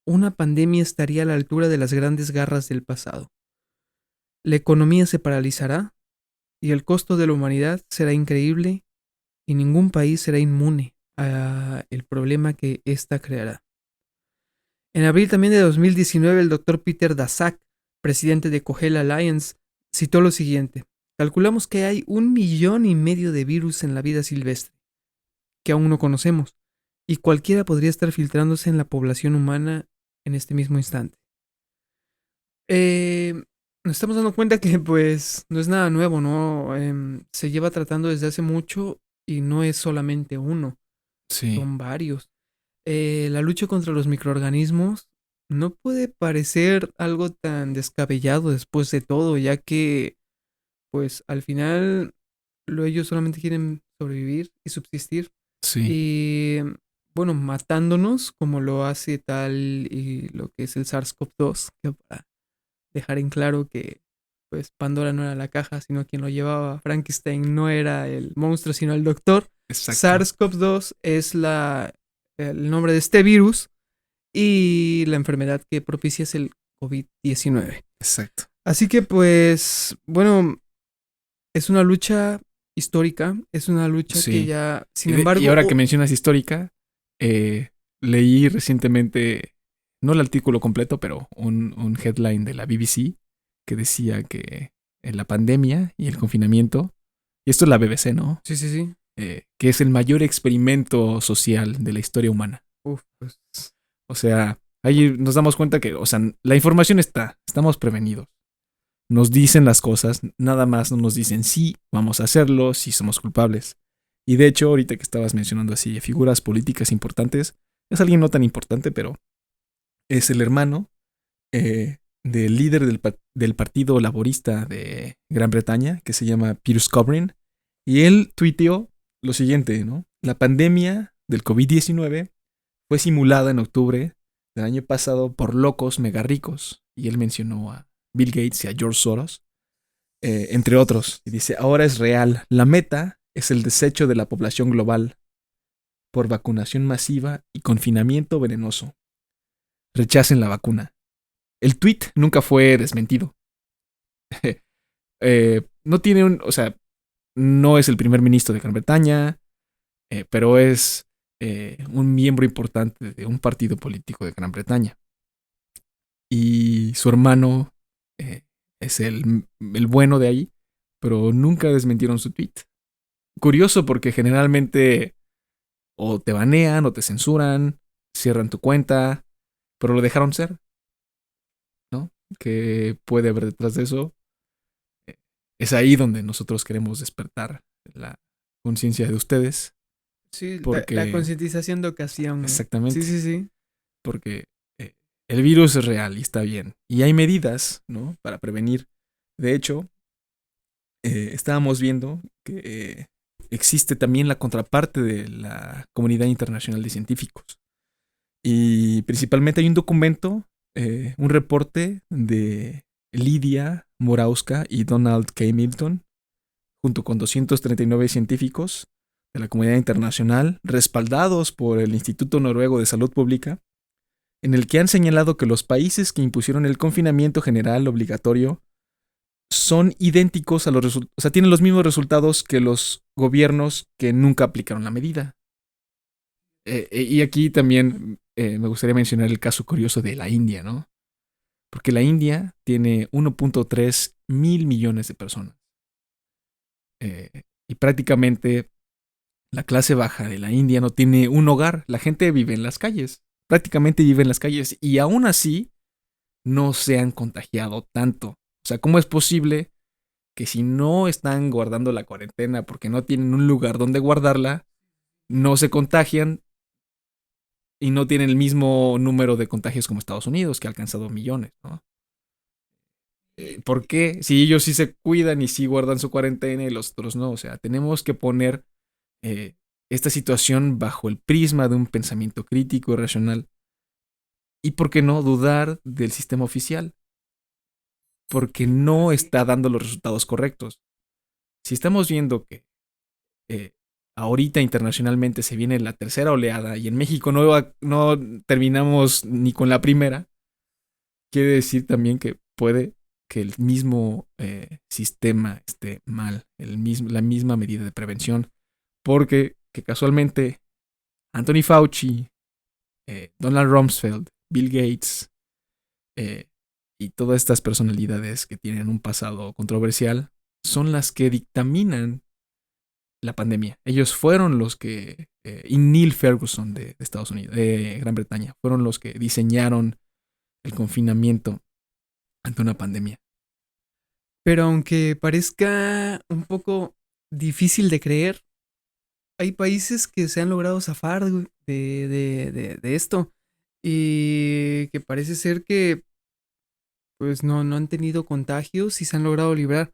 Una pandemia estaría a la altura de las grandes guerras del pasado. La economía se paralizará y el costo de la humanidad será increíble y ningún país será inmune a el problema que ésta creará. En abril también de 2019, el doctor Peter Daszak, presidente de Cogel Alliance, citó lo siguiente. Calculamos que hay 1,5 millones de virus en la vida silvestre, que aún no conocemos, y cualquiera podría estar filtrándose en la población humana en este mismo instante. nos estamos dando cuenta que pues no es nada nuevo, ¿no? Se lleva tratando desde hace mucho y no es solamente uno, Sí, son varios. La lucha contra los microorganismos no puede parecer algo tan descabellado después de todo, ya que pues al final ellos solamente quieren sobrevivir y subsistir. sí, Y bueno, matándonos como lo hace tal y lo que es el SARS-CoV-2, que para dejar en claro que pues Pandora no era la caja, sino quien lo llevaba. Frankenstein no era el monstruo, sino el doctor. exacto, SARS-CoV-2 es el nombre de este virus y la enfermedad que propicia es el COVID-19. exacto. Así que pues, bueno, es una lucha histórica, es una lucha que Sí. ya, sin Y embargo, ahora que mencionas histórica, leí recientemente, no el artículo completo, pero un headline de la BBC que decía que en la pandemia y el confinamiento, y esto es la BBC, ¿no? sí, sí, sí. Que es el mayor experimento social de la historia humana. Uf, pues, O sea, ahí nos damos cuenta que, o sea, la información está, estamos prevenidos. Nos dicen las cosas, nada más no nos dicen sí, vamos a hacerlo, si somos culpables. Y de hecho, ahorita que estabas mencionando así figuras políticas importantes, es alguien no tan importante, pero es el hermano del líder del Partido Laborista de Gran Bretaña, que se llama Piers Corbyn, y él tuiteó lo siguiente, ¿no? La pandemia del COVID-19 fue simulada en octubre del año pasado por locos mega ricos, y él mencionó a Bill Gates y a George Soros, entre otros. Y dice, ahora es real. La meta es el desecho de la población global por vacunación masiva y confinamiento venenoso. Rechacen la vacuna. El tweet nunca fue desmentido. No tiene o sea, no es el primer ministro de Gran Bretaña, pero es un miembro importante de un partido político de Gran Bretaña. Y su hermano es el bueno de ahí, pero nunca desmentieron su tweet. Curioso porque generalmente o te banean o te censuran, cierran tu cuenta, pero lo dejaron ser, ¿no? ¿Qué puede haber detrás de eso? Es ahí donde nosotros queremos despertar la conciencia de ustedes, sí, la porque concientización de ocasión, ¿no? Sí, exactamente, sí, sí. porque el virus es real y está bien. Y hay medidas, ¿no? Para prevenir. De hecho, estábamos viendo que existe también la contraparte de la comunidad internacional de científicos. Y principalmente hay un documento, un reporte de Lidia Morawska y Donald K. Milton, junto con 239 científicos de la comunidad internacional, respaldados por el Instituto Noruego de Salud Pública, en el que han señalado que los países que impusieron el confinamiento general obligatorio son idénticos a los resultados, o sea, tienen los mismos resultados que los gobiernos que nunca aplicaron la medida. Y aquí también me gustaría mencionar el caso curioso de la India, ¿no? Porque la India tiene 1.3 mil millones de personas. Y prácticamente la clase baja de la India no tiene un hogar. La gente vive en las calles. Prácticamente vive en las calles. Y aún así no se han contagiado tanto. O sea, ¿cómo es posible que si no están guardando la cuarentena porque no tienen un lugar donde guardarla, no se contagian y no tienen el mismo número de contagios como Estados Unidos, que ha alcanzado millones, ¿no? ¿Por qué? Si ellos sí se cuidan y sí guardan su cuarentena y los otros no. O sea, tenemos que poner eh, esta situación bajo el prisma de un pensamiento crítico y racional. Y por qué no dudar del sistema oficial, porque no está dando los resultados correctos. Si estamos viendo que eh, ahorita internacionalmente se viene la tercera oleada y en México no terminamos ni con la primera, quiere decir también que puede que el mismo sistema esté mal, la misma medida de prevención, porque que casualmente Anthony Fauci, Donald Rumsfeld, Bill Gates eh, y todas estas personalidades que tienen un pasado controversial son las que dictaminan la pandemia. Ellos fueron los que, y Neil Ferguson de Estados Unidos, de Gran Bretaña, fueron los que diseñaron el confinamiento ante una pandemia. Pero aunque parezca un poco difícil de creer, hay países que se han logrado zafar güey, de esto y que parece ser que pues no han tenido contagios y se han logrado librar.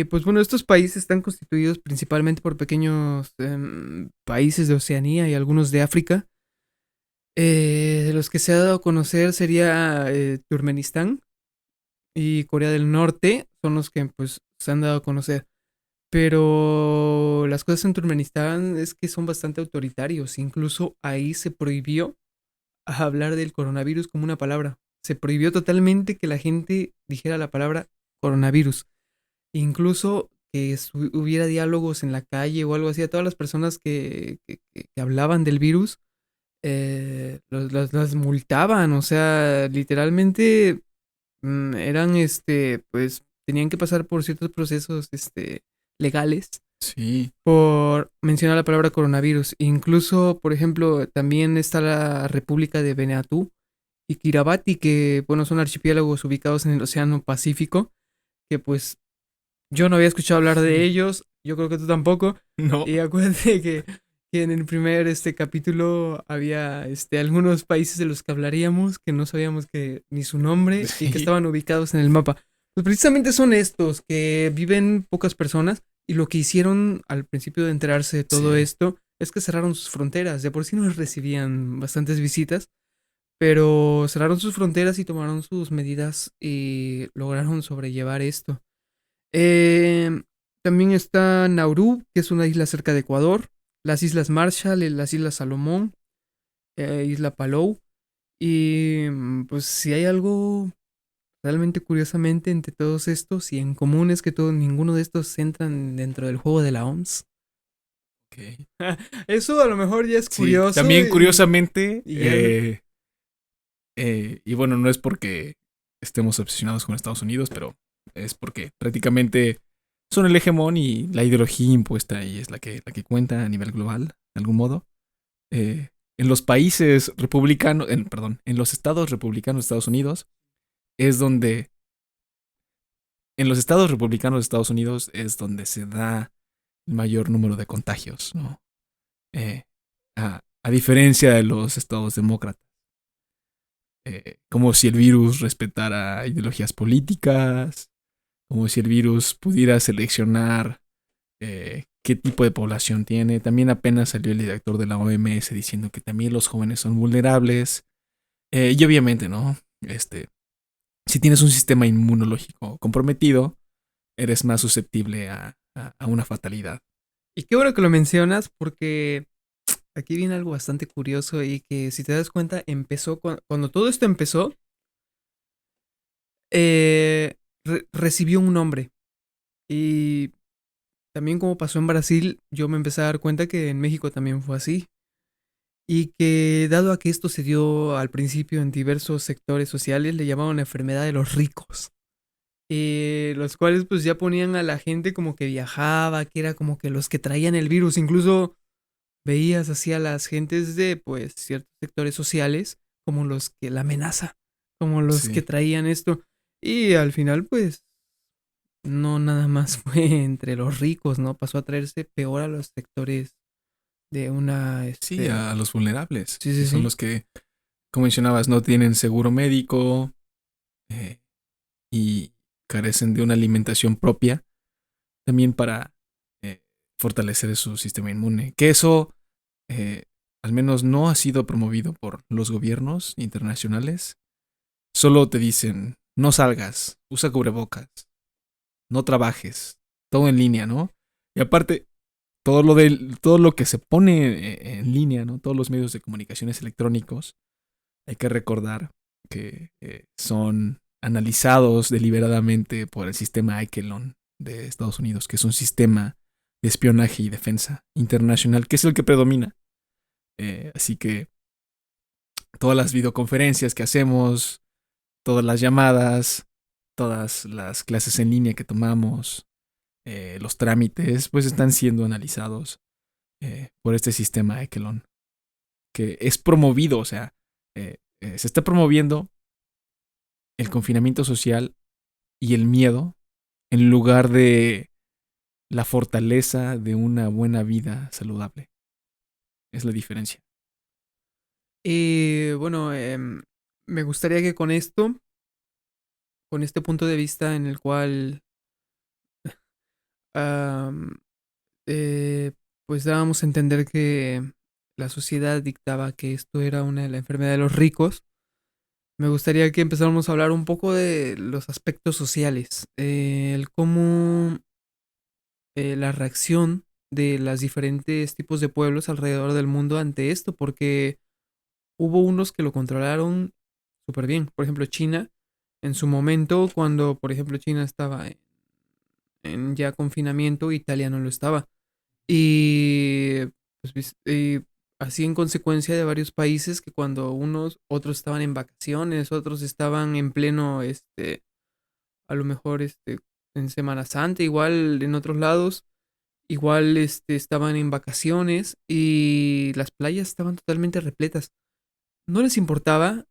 Pues bueno, estos países están constituidos principalmente por pequeños países de Oceanía y algunos de África. De los que se ha dado a conocer sería Turkmenistán y Corea del Norte, son los que pues se han dado a conocer. Pero las cosas en Turkmenistán es que son bastante autoritarios. Incluso ahí se prohibió hablar del coronavirus como una palabra. Se prohibió totalmente que la gente dijera la palabra coronavirus. Incluso que hubiera diálogos en la calle o algo así. A todas las personas que hablaban del virus, las multaban. O sea, literalmente eran, pues, tenían que pasar por ciertos procesos, legales Sí, por mencionar la palabra coronavirus. Incluso, por ejemplo, también está la República de Vanuatu y Kiribati, que, bueno, son archipiélagos ubicados en el Océano Pacífico, que pues yo no había escuchado hablar de ellos, yo creo que tú tampoco. no. Y acuérdate que en el primer capítulo había algunos países de los que hablaríamos que no sabíamos que ni su nombre y que Sí, estaban ubicados en el mapa. Pues precisamente son estos, que viven pocas personas y lo que hicieron al principio de enterarse de todo sí, esto es que cerraron sus fronteras. De por sí nos recibían bastantes visitas, pero cerraron sus fronteras y tomaron sus medidas y lograron sobrellevar esto. Eh, También está Nauru, que es una isla cerca de Ecuador, las Islas Marshall, las Islas Salomón, Isla Palau. Y pues si hay algo realmente curiosamente entre todos estos y en común es que ninguno de estos entran dentro del juego de la OMS. ok. Eso a lo mejor ya es Sí, curioso también curiosamente, y ya... y bueno, no es porque estemos obsesionados con Estados Unidos, pero es porque prácticamente son el hegemón y la ideología impuesta ahí es la que cuenta a nivel global, de algún modo. Eh, en los países republicanos, perdón, en los estados republicanos de Estados Unidos, es donde, en los estados republicanos de Estados Unidos es donde se da el mayor número de contagios, ¿no? A diferencia de los estados demócratas. Como si el virus respetara ideologías políticas, como si el virus pudiera seleccionar qué tipo de población tiene. También apenas salió el director de la OMS diciendo que también los jóvenes son vulnerables. Y obviamente, ¿no? Si tienes un sistema inmunológico comprometido, eres más susceptible a una fatalidad. Y qué bueno que lo mencionas porque aquí viene algo bastante curioso y que si te das cuenta empezó cuando todo esto empezó, recibió un nombre. Y también como pasó en Brasil, yo me empecé a dar cuenta que en México también fue así. Y que dado a que esto se dio al principio en diversos sectores sociales, le llamaban la enfermedad de los ricos. Los cuales pues ya ponían a la gente como que viajaba, que era como que los que traían el virus. Incluso veías así a las gentes de pues ciertos sectores sociales como los que la amenaza, como los que Sí. traían esto. Y al final pues no nada más fue entre los ricos, ¿no? Pasó a traerse peor a los sectores de una, Sí, a los vulnerables, sí, que sí, son sí. los que, como mencionabas, no tienen seguro médico eh, y carecen de una alimentación propia, también para eh, fortalecer su sistema inmune. Que eso, eh, al menos, no ha sido promovido por los gobiernos internacionales. Solo te dicen, no salgas, usa cubrebocas, no trabajes, todo en línea, ¿no? Y aparte, todo lo que se pone en línea, ¿no? Todos los medios de comunicaciones electrónicos, hay que recordar que son analizados deliberadamente por el sistema Echelon de Estados Unidos, que es un sistema de espionaje y defensa internacional, que es el que predomina. Así que todas las videoconferencias que hacemos, todas las llamadas, todas las clases en línea que tomamos, los trámites, pues están siendo analizados por este sistema Echelon, que es promovido, o sea, se está promoviendo el confinamiento social y el miedo en lugar de la fortaleza de una buena vida saludable. Es la diferencia. Y bueno, me gustaría que con este punto de vista en el cual am, eh, pues dábamos a entender que la sociedad dictaba que esto era la enfermedad de los ricos, me gustaría que empezáramos a hablar un poco de los aspectos sociales, el cómo la reacción de los diferentes tipos de pueblos alrededor del mundo ante esto, porque hubo unos que lo controlaron súper bien. Por ejemplo, China, en su momento, cuando, por ejemplo, China estaba en ya confinamiento, Italia no lo estaba. Y, pues, así en consecuencia de varios países que cuando otros estaban en vacaciones, otros estaban en pleno, a lo mejor, en Semana Santa, igual en otros lados, igual, estaban en vacaciones y las playas estaban totalmente repletas. No les importaba.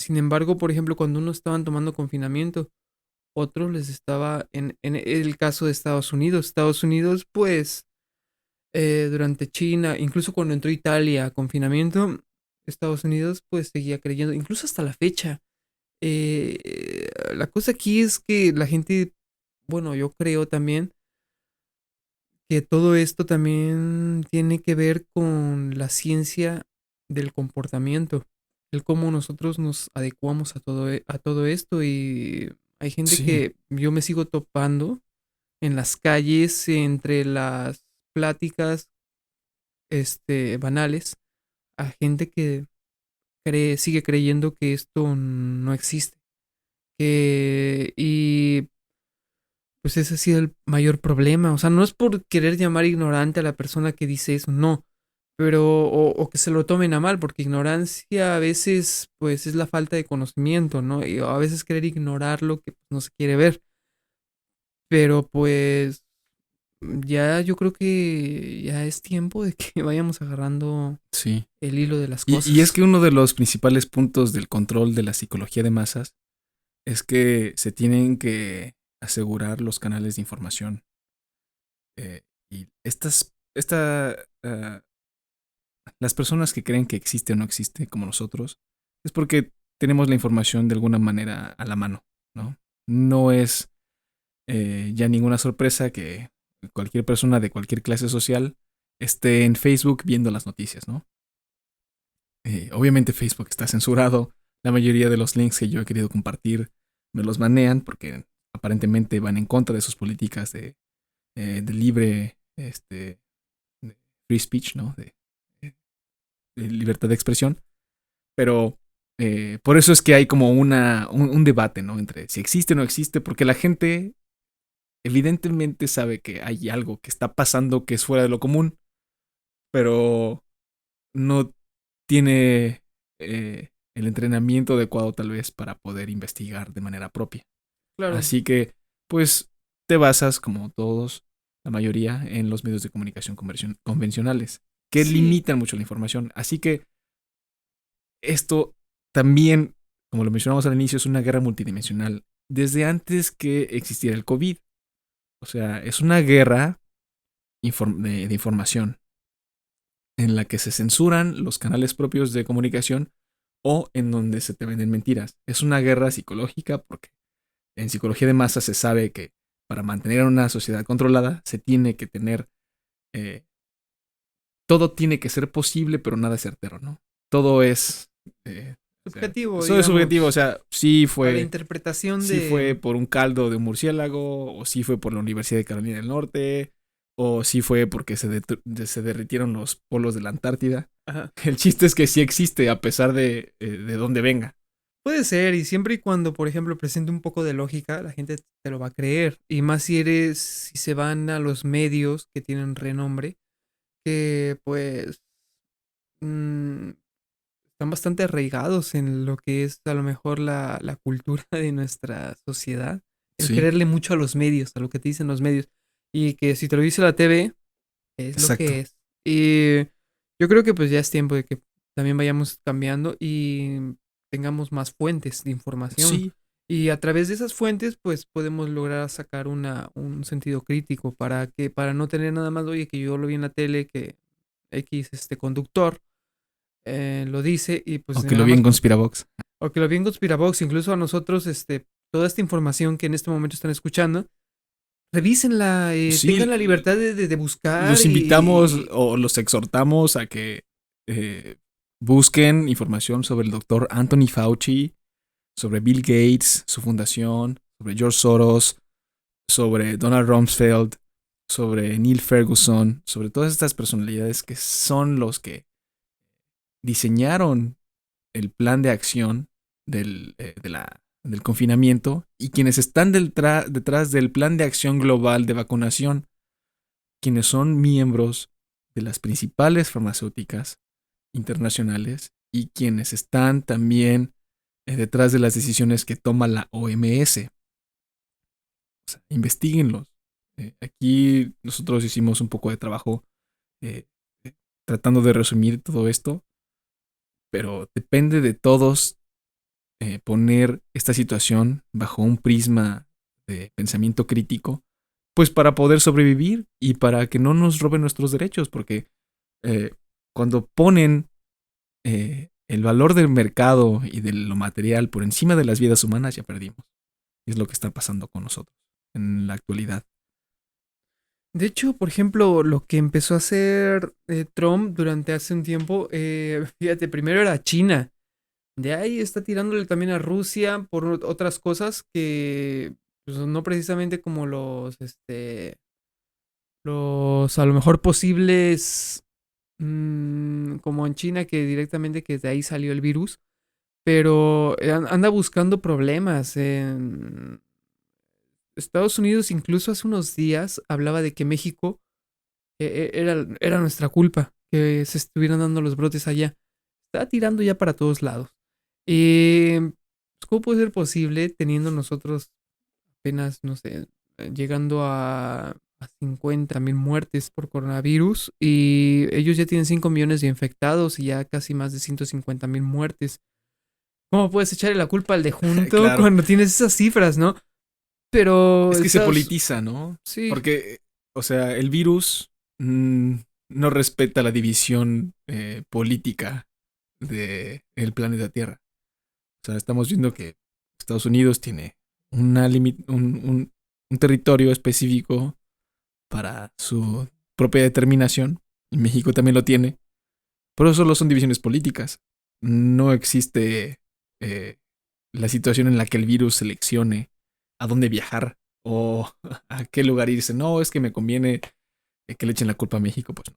Sin embargo, por ejemplo, cuando unos estaban tomando confinamiento, otros les estaba, en el caso de Estados Unidos, pues, durante China, incluso cuando entró Italia a confinamiento, Estados Unidos, pues, seguía creyendo, incluso hasta la fecha. La cosa aquí es que la gente, bueno, yo creo también que todo esto también tiene que ver con la ciencia del comportamiento, el cómo nosotros nos adecuamos a todo esto y hay gente Sí, que yo me sigo topando en las calles entre las pláticas banales a gente que sigue creyendo que esto no existe. Y pues ese ha sido el mayor problema. O sea, no es por querer llamar ignorante a la persona que dice eso, no. Pero, o que se lo tomen a mal, porque ignorancia a veces, pues, es la falta de conocimiento, ¿no? Y a veces querer ignorar lo que pues, no se quiere ver. Pero, pues, ya yo creo que ya es tiempo de que vayamos agarrando sí. el hilo de las Y es cosas. que uno de los principales puntos del control de la psicología de masas es que se tienen que asegurar los canales de información. Y las personas que creen que existe o no existe, como nosotros, es porque tenemos la información de alguna manera a la mano, ¿no? No es ya ninguna sorpresa que cualquier persona de cualquier clase social esté en Facebook viendo las noticias, ¿no? Obviamente Facebook está censurado. La mayoría de los links que yo he querido compartir me los banean porque aparentemente van en contra de sus políticas de libre de free speech, ¿no? De libertad de expresión. Pero por eso es que hay como un debate, ¿no? Entre si existe o no existe, porque la gente evidentemente sabe que hay algo que está pasando que es fuera de lo común, pero no tiene el entrenamiento adecuado tal vez para poder investigar de manera propia. Claro. Así que, pues, te basas, como todos, la mayoría, en los medios de comunicación convencionales, que Sí, limitan mucho la información. Así que esto también, como lo mencionamos al inicio, es una guerra multidimensional. Desde antes que existiera el COVID. O sea, es una guerra de información en la que se censuran los canales propios de comunicación o en donde se te venden mentiras. Es una guerra psicológica porque en psicología de masa se sabe que para mantener una sociedad controlada se tiene que tener, eh, todo tiene que ser posible, pero nada es certero, ¿no? Todo es, o sea, subjetivo, eso es subjetivo, o digamos, sea, a la interpretación sí fue de... por un caldo de murciélago, o sí fue por la Universidad de Carolina del Norte, o sí fue porque se derritieron los polos de la Antártida. Ajá. El chiste es que sí existe a pesar de dónde venga. Puede ser, y siempre y cuando, por ejemplo, presente un poco de lógica, la gente te lo va a creer. Y más si se van a los medios que tienen renombre, que pues mm, están bastante arraigados en lo que es a lo mejor la cultura de nuestra sociedad. El Sí, creerle mucho a los medios, a lo que te dicen los medios. Y que si te lo dice la TV, es lo que exacto. es. Y yo creo que pues ya es tiempo de que también vayamos cambiando y tengamos más fuentes de información. Sí, Y a través de esas fuentes, pues podemos lograr sacar un sentido crítico para no tener nada más, oye, que yo lo vi en la tele, que X conductor lo dice y pues Aunque lo nada vi más, en Conspiravox. o que lo vi en Conspiravox, incluso a nosotros, toda esta información que en este momento están escuchando, revísenla, tengan Sí, la libertad de buscar los invitamos o los exhortamos a que eh, busquen información sobre el doctor Anthony Fauci, sobre Bill Gates, su fundación, sobre George Soros, sobre Donald Rumsfeld, sobre Neil Ferguson, sobre todas estas personalidades que son los que diseñaron el plan de acción del confinamiento y quienes están detrás del plan de acción global de vacunación, quienes son miembros de las principales farmacéuticas internacionales y quienes están también detrás de las decisiones que toma la OMS. O sea, investiguenlos. Aquí nosotros hicimos un poco de trabajo eh, tratando de resumir todo esto, pero depende de todos poner esta situación bajo un prisma de pensamiento crítico, pues para poder sobrevivir y para que no nos roben nuestros derechos, porque eh, cuando ponen el valor del mercado y de lo material por encima de las vidas humanas, ya perdimos. Y es lo que está pasando con nosotros en la actualidad. de hecho, por ejemplo, lo que empezó a hacer Trump durante hace un tiempo, fíjate, primero era China. De ahí está tirándole también a Rusia por otras cosas que pues, no precisamente como los a lo mejor posibles, como en China, que directamente que de ahí salió el virus, pero anda buscando problemas. En Estados Unidos, incluso hace unos días, hablaba de que México era nuestra culpa, que se estuvieran dando los brotes allá. Está tirando ya para todos lados. Y ¿cómo puede ser posible teniendo nosotros apenas, no sé, llegando a 50,000 muertes por coronavirus y ellos ya tienen 5 millones de infectados y ya casi más de 150,000 muertes? ¿Cómo puedes echarle la culpa al de junto Claro. cuando tienes esas cifras, no? Pero Es que se estás, politiza, ¿no? sí, Porque, o sea, el virus no respeta la división política del planeta Tierra. O sea, estamos viendo que Estados Unidos tiene un territorio específico para su propia determinación, y México también lo tiene, pero solo son divisiones políticas. No existe eh, la situación en la que el virus seleccione a dónde viajar o a qué lugar irse. No, es que me conviene que le echen la culpa a México, pues no.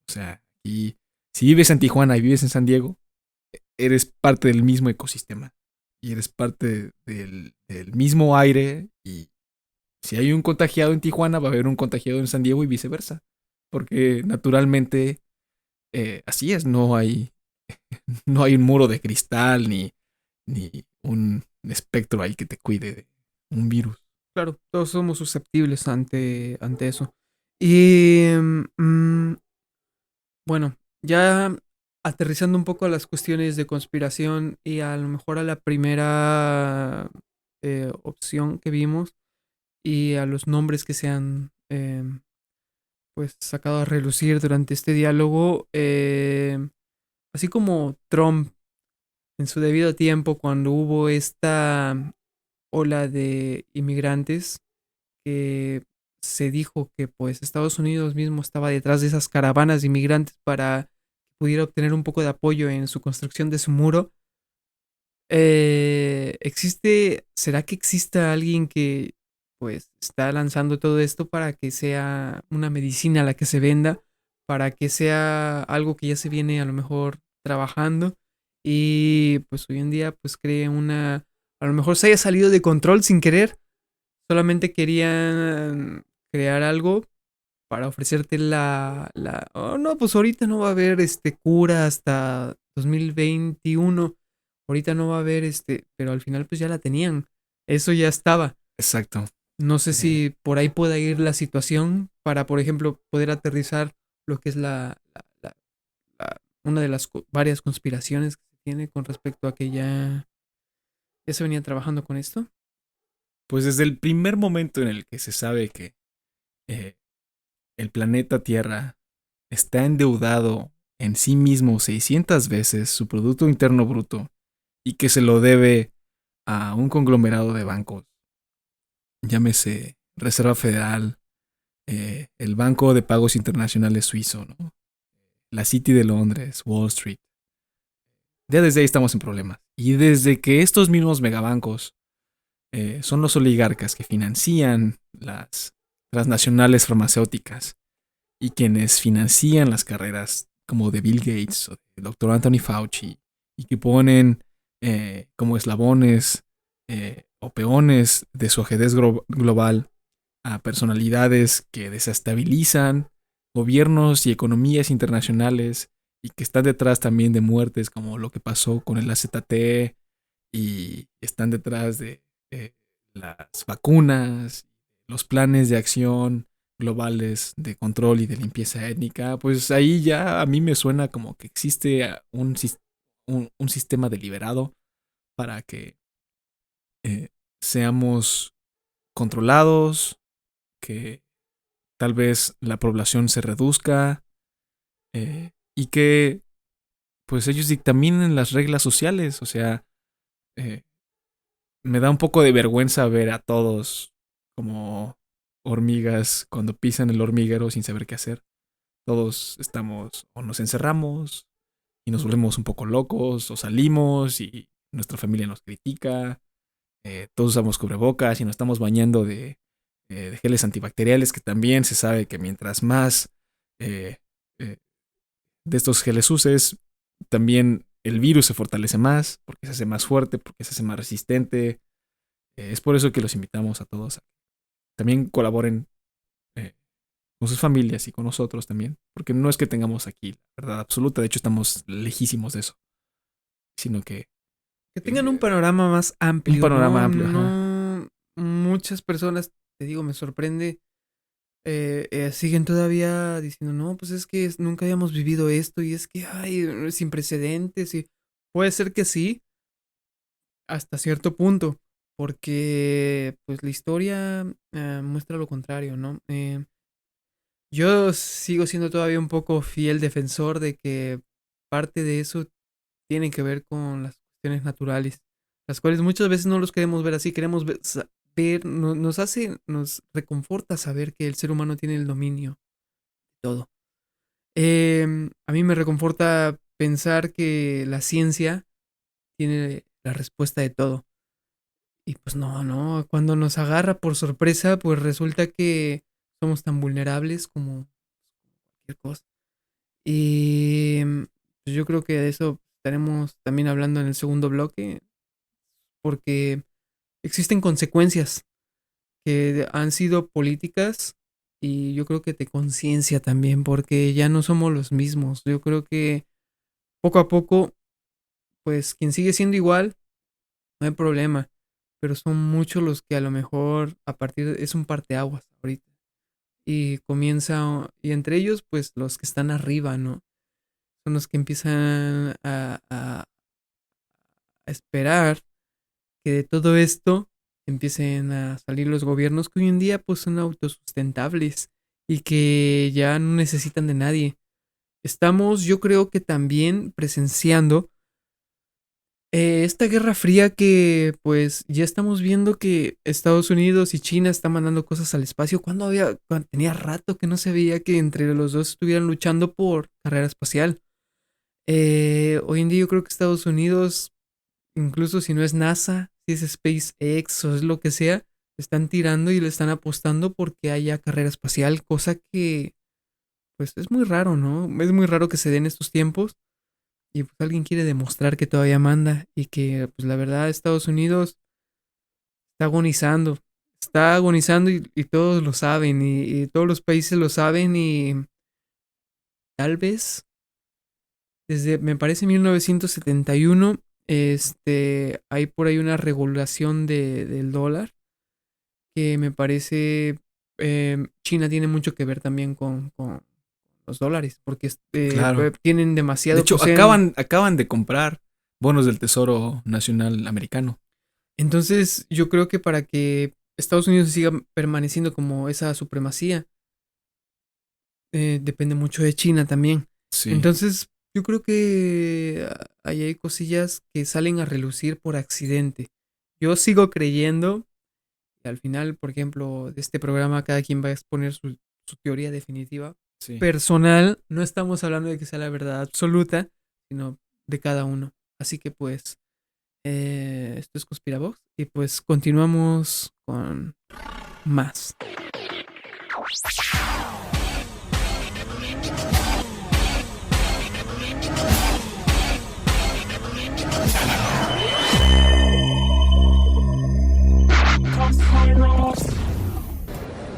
O sea, y si vives en Tijuana y vives en San Diego, eres parte del mismo ecosistema y eres parte del mismo aire, y si hay un contagiado en Tijuana va a haber un contagiado en San Diego y viceversa, porque naturalmente así es, no hay un muro de cristal ni un espectro ahí que te cuide de un virus. claro, todos somos susceptibles ante eso. Y bueno, ya aterrizando un poco a las cuestiones de conspiración y a lo mejor a la primera opción que vimos y a los nombres que se han pues sacado a relucir durante este diálogo, así como Trump en su debido tiempo cuando hubo esta ola de inmigrantes que se dijo que pues Estados Unidos mismo estaba detrás de esas caravanas de inmigrantes para que pudiera obtener un poco de apoyo en su construcción de su muro. ¿Será que exista alguien que pues está lanzando todo esto para que sea una medicina a la que se venda, para que sea algo que ya se viene a lo mejor trabajando y pues hoy en día pues cree a lo mejor se haya salido de control sin querer, solamente querían crear algo para ofrecerte oh, no, pues ahorita no va a haber cura hasta 2021. Ahorita no va a haber pero al final pues ya la tenían. Eso ya estaba. Exacto. No sé Eh, si por ahí pueda ir la situación para, por ejemplo, poder aterrizar lo que es una de las varias conspiraciones que se tiene con respecto a que ya ¿Ya se venía trabajando con esto? Pues desde el primer momento en el que se sabe que eh, el planeta Tierra está endeudado en sí mismo 600 veces su Producto Interno Bruto y que se lo debe a un conglomerado de bancos, llámese Reserva Federal, el Banco de Pagos Internacionales Suizo, ¿no? La City de Londres, Wall Street. Ya desde ahí estamos en problemas. Y desde que estos mismos megabancos son los oligarcas que financian las transnacionales farmacéuticas y quienes financian las carreras como de Bill Gates o del Dr. Anthony Fauci y que ponen como eslabones o peones de su ajedrez global a personalidades que desestabilizan gobiernos y economías internacionales y que están detrás también de muertes como lo que pasó con el AZT y están detrás de las vacunas, los planes de acción globales de control y de limpieza étnica, pues ahí ya a mí me suena como que existe un sistema deliberado para que eh, seamos controlados, que tal vez la población se reduzca y que pues ellos dictaminen las reglas sociales. O sea, eh, me da un poco de vergüenza ver a todos como hormigas cuando pisan el hormiguero sin saber qué hacer. Todos estamos o nos encerramos y nos volvemos un poco locos o salimos y nuestra familia nos critica. Todos usamos cubrebocas y nos estamos bañando de geles antibacteriales que también se sabe que mientras más eh, eh, de estos geles uses, también el virus se fortalece más porque se hace más fuerte, porque se hace más resistente. Es por eso que los invitamos a todos a que también colaboren eh, con sus familias y con nosotros también, porque no es que tengamos aquí la verdad absoluta, de hecho estamos lejísimos de eso, sino que Que tengan un eh, panorama más un amplio, panorama ¿no? amplio, ajá. No, muchas personas, te digo, me sorprende, siguen todavía diciendo, no, pues es que nunca habíamos vivido esto y es que, ay, sin precedentes y puede ser que sí, hasta cierto punto, porque pues la historia muestra lo contrario, ¿no? Yo sigo siendo todavía un poco fiel defensor de que parte de eso tiene que ver con las cuestiones naturales, las cuales muchas veces no los queremos ver así, queremos ver, nos hace, nos reconforta saber que el ser humano tiene el dominio de todo. A mí me reconforta pensar que la ciencia tiene la respuesta de todo. Y pues no, no, cuando nos agarra por sorpresa, pues resulta que somos tan vulnerables como cualquier cosa. Y pues yo creo que de eso estaremos también hablando en el segundo bloque, porque existen consecuencias que han sido políticas y yo creo que de conciencia también, porque ya no somos los mismos. Yo creo que poco a poco, pues quien sigue siendo igual, no hay problema, pero son muchos los que a lo mejor a partir es un parteaguas ahorita y comienza, y entre ellos, pues los que están arriba, ¿no? Son los que empiezan a esperar que de todo esto empiecen a salir los gobiernos que hoy en día pues son autosustentables y que ya no necesitan de nadie. Estamos, yo creo que también presenciando esta guerra fría que pues ya estamos viendo que Estados Unidos y China están mandando cosas al espacio. Cuando tenía rato que no se veía que entre los dos estuvieran luchando por carrera espacial. Hoy en día yo creo que Estados Unidos, incluso si no es NASA, si es SpaceX o es lo que sea, están tirando y le están apostando porque haya carrera espacial, cosa que pues es muy raro, ¿no? Es muy raro que se den estos tiempos y pues alguien quiere demostrar que todavía manda y que pues la verdad Estados Unidos está agonizando y todos lo saben y todos los países lo saben y tal vez desde, me parece 1971, hay por ahí una regulación del dólar que me parece China tiene mucho que ver también con los dólares, porque Claro. tienen De demasiado, hecho, poseen, acaban de comprar bonos del Tesoro Nacional Americano. Entonces, yo creo que para que Estados Unidos siga permaneciendo como esa supremacía, depende mucho de China también. Sí, Entonces, yo creo que ahí hay cosillas que salen a relucir por accidente. Yo sigo creyendo, y al final, por ejemplo, de este programa, cada quien va a exponer su teoría definitiva. sí. Personal, no estamos hablando de que sea la verdad absoluta, sino de cada uno. Así que pues, esto es Conspiravox y pues continuamos con más.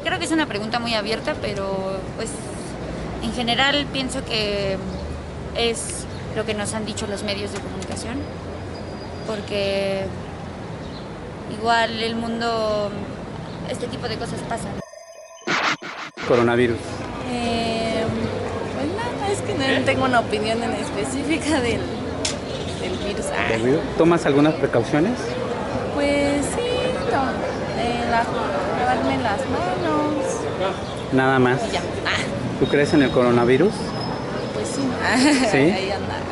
Creo que es una pregunta muy abierta, pero pues en general pienso que es lo que nos han dicho los medios de comunicación, porque igual el mundo, este tipo de cosas pasan. Coronavirus. Pues nada, es que no tengo una opinión en específica del virus. ¿Del virus? ¿Tomas algunas precauciones? Pues sí, lavarme las manos Nada más. y ya. ¿Tú crees en el coronavirus? Pues sí. ¿Sí? Ahí anda, así.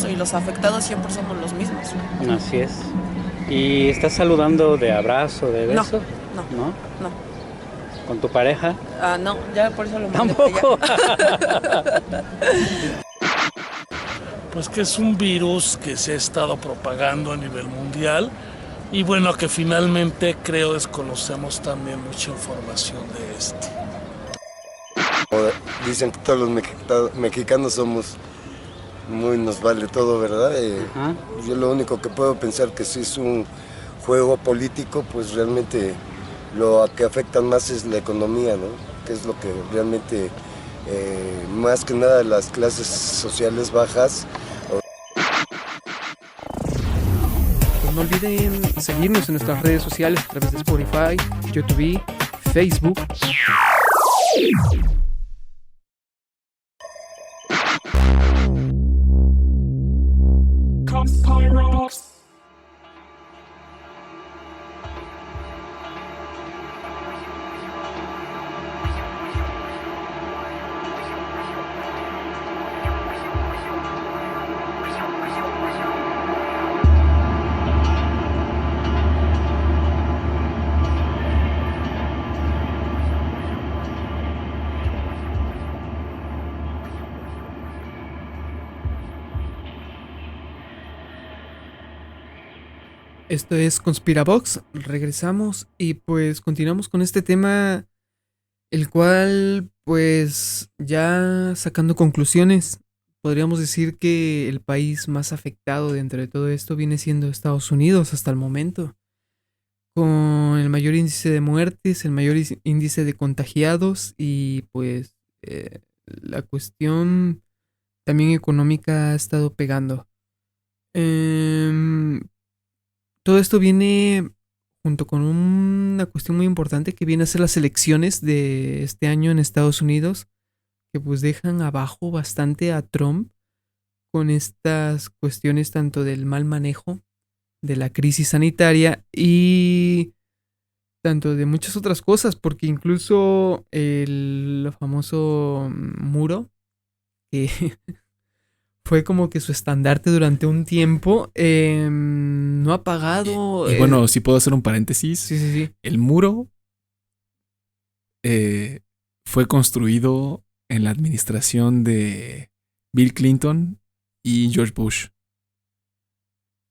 Y los afectados siempre somos los mismos. Así es. ¿Y estás saludando de abrazo, de No, beso? no, ¿No? no. ¿Con tu pareja? No, ya por eso lo mandé para allá. Tampoco. Pues que es un virus que se ha estado propagando a nivel mundial y bueno, que finalmente creo desconocemos también mucha información de esto. Dicen que todos los mexicanos somos muy, nos vale todo, ¿verdad? Ajá. Yo lo único que puedo pensar que si es un juego político, pues realmente lo que afecta más es la economía, ¿no? Que es lo que realmente, más que nada las clases sociales bajas. Pues no olviden seguirnos en nuestras redes sociales a través de Spotify, YouTube, Facebook. Esto es Conspiravox, regresamos y pues continuamos con este tema, el cual pues ya sacando conclusiones, podríamos decir que el país más afectado dentro de todo esto viene siendo Estados Unidos hasta el momento, con el mayor índice de muertes, el mayor índice de contagiados y pues la cuestión también económica ha estado pegando. Em, Todo esto viene junto con una cuestión muy importante que viene a ser las elecciones de este año en Estados Unidos, que pues dejan abajo bastante a Trump con estas cuestiones tanto del mal manejo de la crisis sanitaria y tanto de muchas otras cosas, porque incluso el famoso muro que fue como que su estandarte durante un tiempo, no ha pagado. Y bueno, si puedo hacer un paréntesis, Sí, sí, sí. el muro fue construido en la administración de Bill Clinton y George Bush.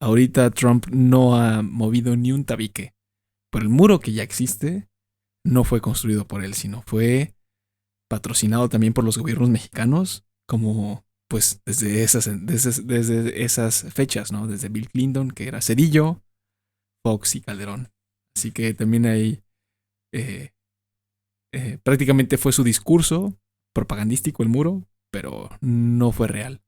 Ahorita Trump no ha movido ni un tabique. Pero el muro que ya existe no fue construido por él, sino fue patrocinado también por los gobiernos mexicanos, como pues desde esas fechas, ¿no? Desde Bill Clinton, que era Cedillo, Fox y Calderón. Así que también ahí prácticamente fue su discurso propagandístico el muro, pero no fue real.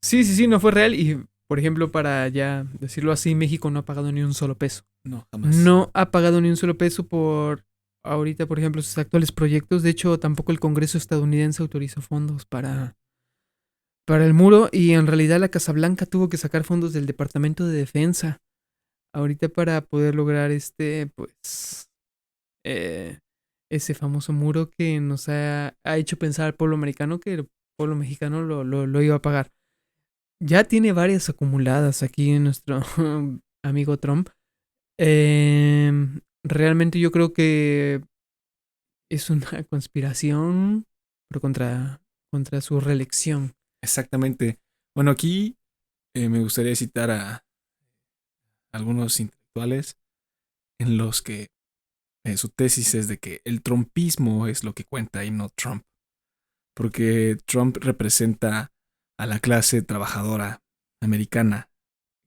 Sí, no fue real. Y, por ejemplo, para ya decirlo así, México no ha pagado ni un solo peso. No, jamás. No ha pagado ni un solo peso por ahorita, por ejemplo, sus actuales proyectos. De hecho, tampoco el Congreso estadounidense autorizó fondos para el muro, y en realidad la Casa Blanca tuvo que sacar fondos del Departamento de Defensa ahorita para poder lograr pues, ese famoso muro que nos ha hecho pensar al pueblo americano que el pueblo mexicano lo iba a pagar. Ya tiene varias acumuladas aquí en nuestro amigo Trump. Realmente yo creo que es una conspiración pero contra su reelección. Exactamente. Bueno, aquí me gustaría citar a algunos intelectuales en los que su tesis es de que el trumpismo es lo que cuenta y no Trump. Porque Trump representa a la clase trabajadora americana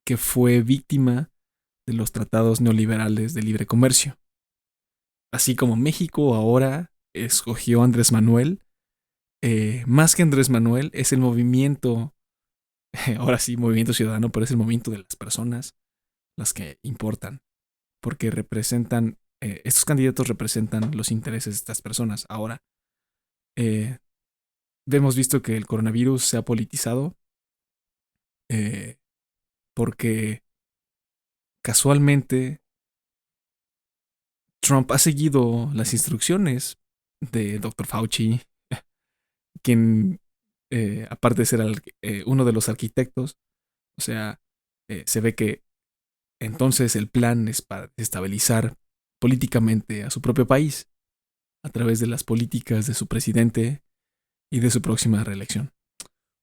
que fue víctima de los tratados neoliberales de libre comercio. Así como México ahora escogió a Andrés Manuel, más que Andrés Manuel es el movimiento, ahora sí, movimiento ciudadano, pero es el movimiento de las personas las que importan, porque representan, estos candidatos representan los intereses de estas personas. Ahora, hemos visto que el coronavirus se ha politizado porque casualmente Trump ha seguido las instrucciones de Dr. Fauci, quien, aparte de ser uno de los arquitectos, o sea, se ve que entonces el plan es para desestabilizar políticamente a su propio país a través de las políticas de su presidente y de su próxima reelección.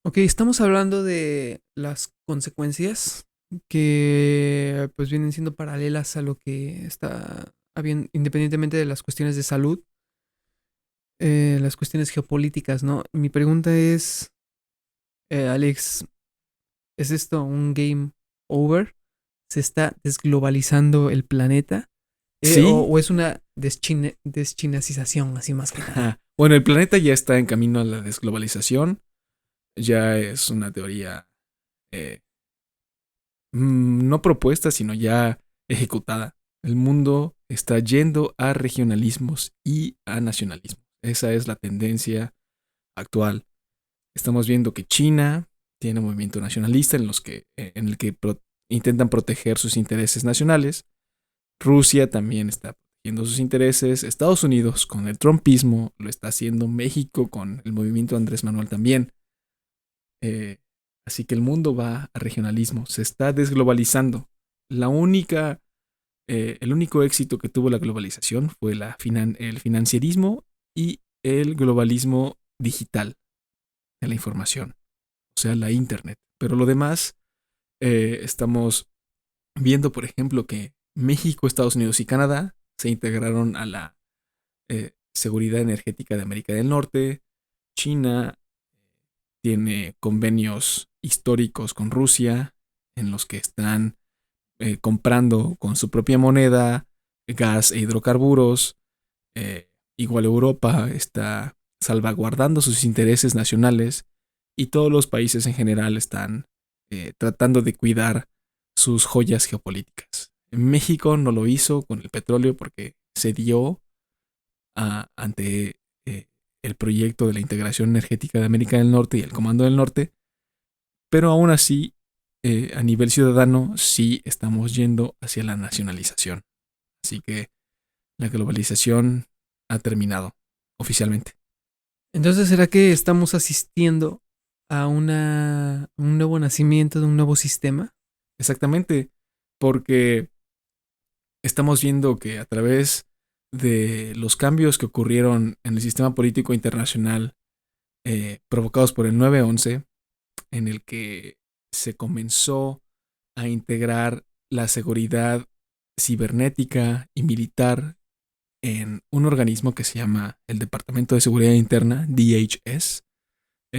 Ok, estamos hablando de las consecuencias que pues vienen siendo paralelas a lo que está habiendo, independientemente de las cuestiones de salud, las cuestiones geopolíticas, ¿no? Mi pregunta es, Alex, ¿es esto un game over? ¿Se está desglobalizando el planeta? Sí. ¿O es una deschinacización, así más que nada? Bueno, el planeta ya está en camino a la desglobalización. Ya es una teoría no propuesta, sino ya ejecutada. El mundo está yendo a regionalismos y a nacionalismos. Esa es la tendencia actual. Estamos viendo que China tiene un movimiento nacionalista en el que intentan proteger sus intereses nacionales. Rusia también está protegiendo sus intereses. Estados Unidos con el trumpismo lo está haciendo. México con el movimiento Andrés Manuel también. Así que el mundo va a regionalismo. Se está desglobalizando. El único éxito que tuvo la globalización fue el financierismo y el globalismo digital de la información, o sea, la internet. Pero lo demás, estamos viendo, por ejemplo, que México, Estados Unidos y Canadá se integraron a la seguridad energética de América del Norte. China tiene convenios históricos con Rusia en los que están comprando con su propia moneda gas e hidrocarburos. Igual Europa está salvaguardando sus intereses nacionales y todos los países en general están tratando de cuidar sus joyas geopolíticas. México no lo hizo con el petróleo porque cedió ante el proyecto de la integración energética de América del Norte y el Comando del Norte, pero aún así, a nivel ciudadano, sí estamos yendo hacia la nacionalización. Así que la globalización ha terminado oficialmente. Entonces, ¿será que estamos asistiendo a un nuevo nacimiento de un nuevo sistema? Exactamente, porque estamos viendo que a través de los cambios que ocurrieron en el sistema político internacional provocados por el 9/11, en el que se comenzó a integrar la seguridad cibernética y militar en un organismo que se llama el Departamento de Seguridad Interna, DHS.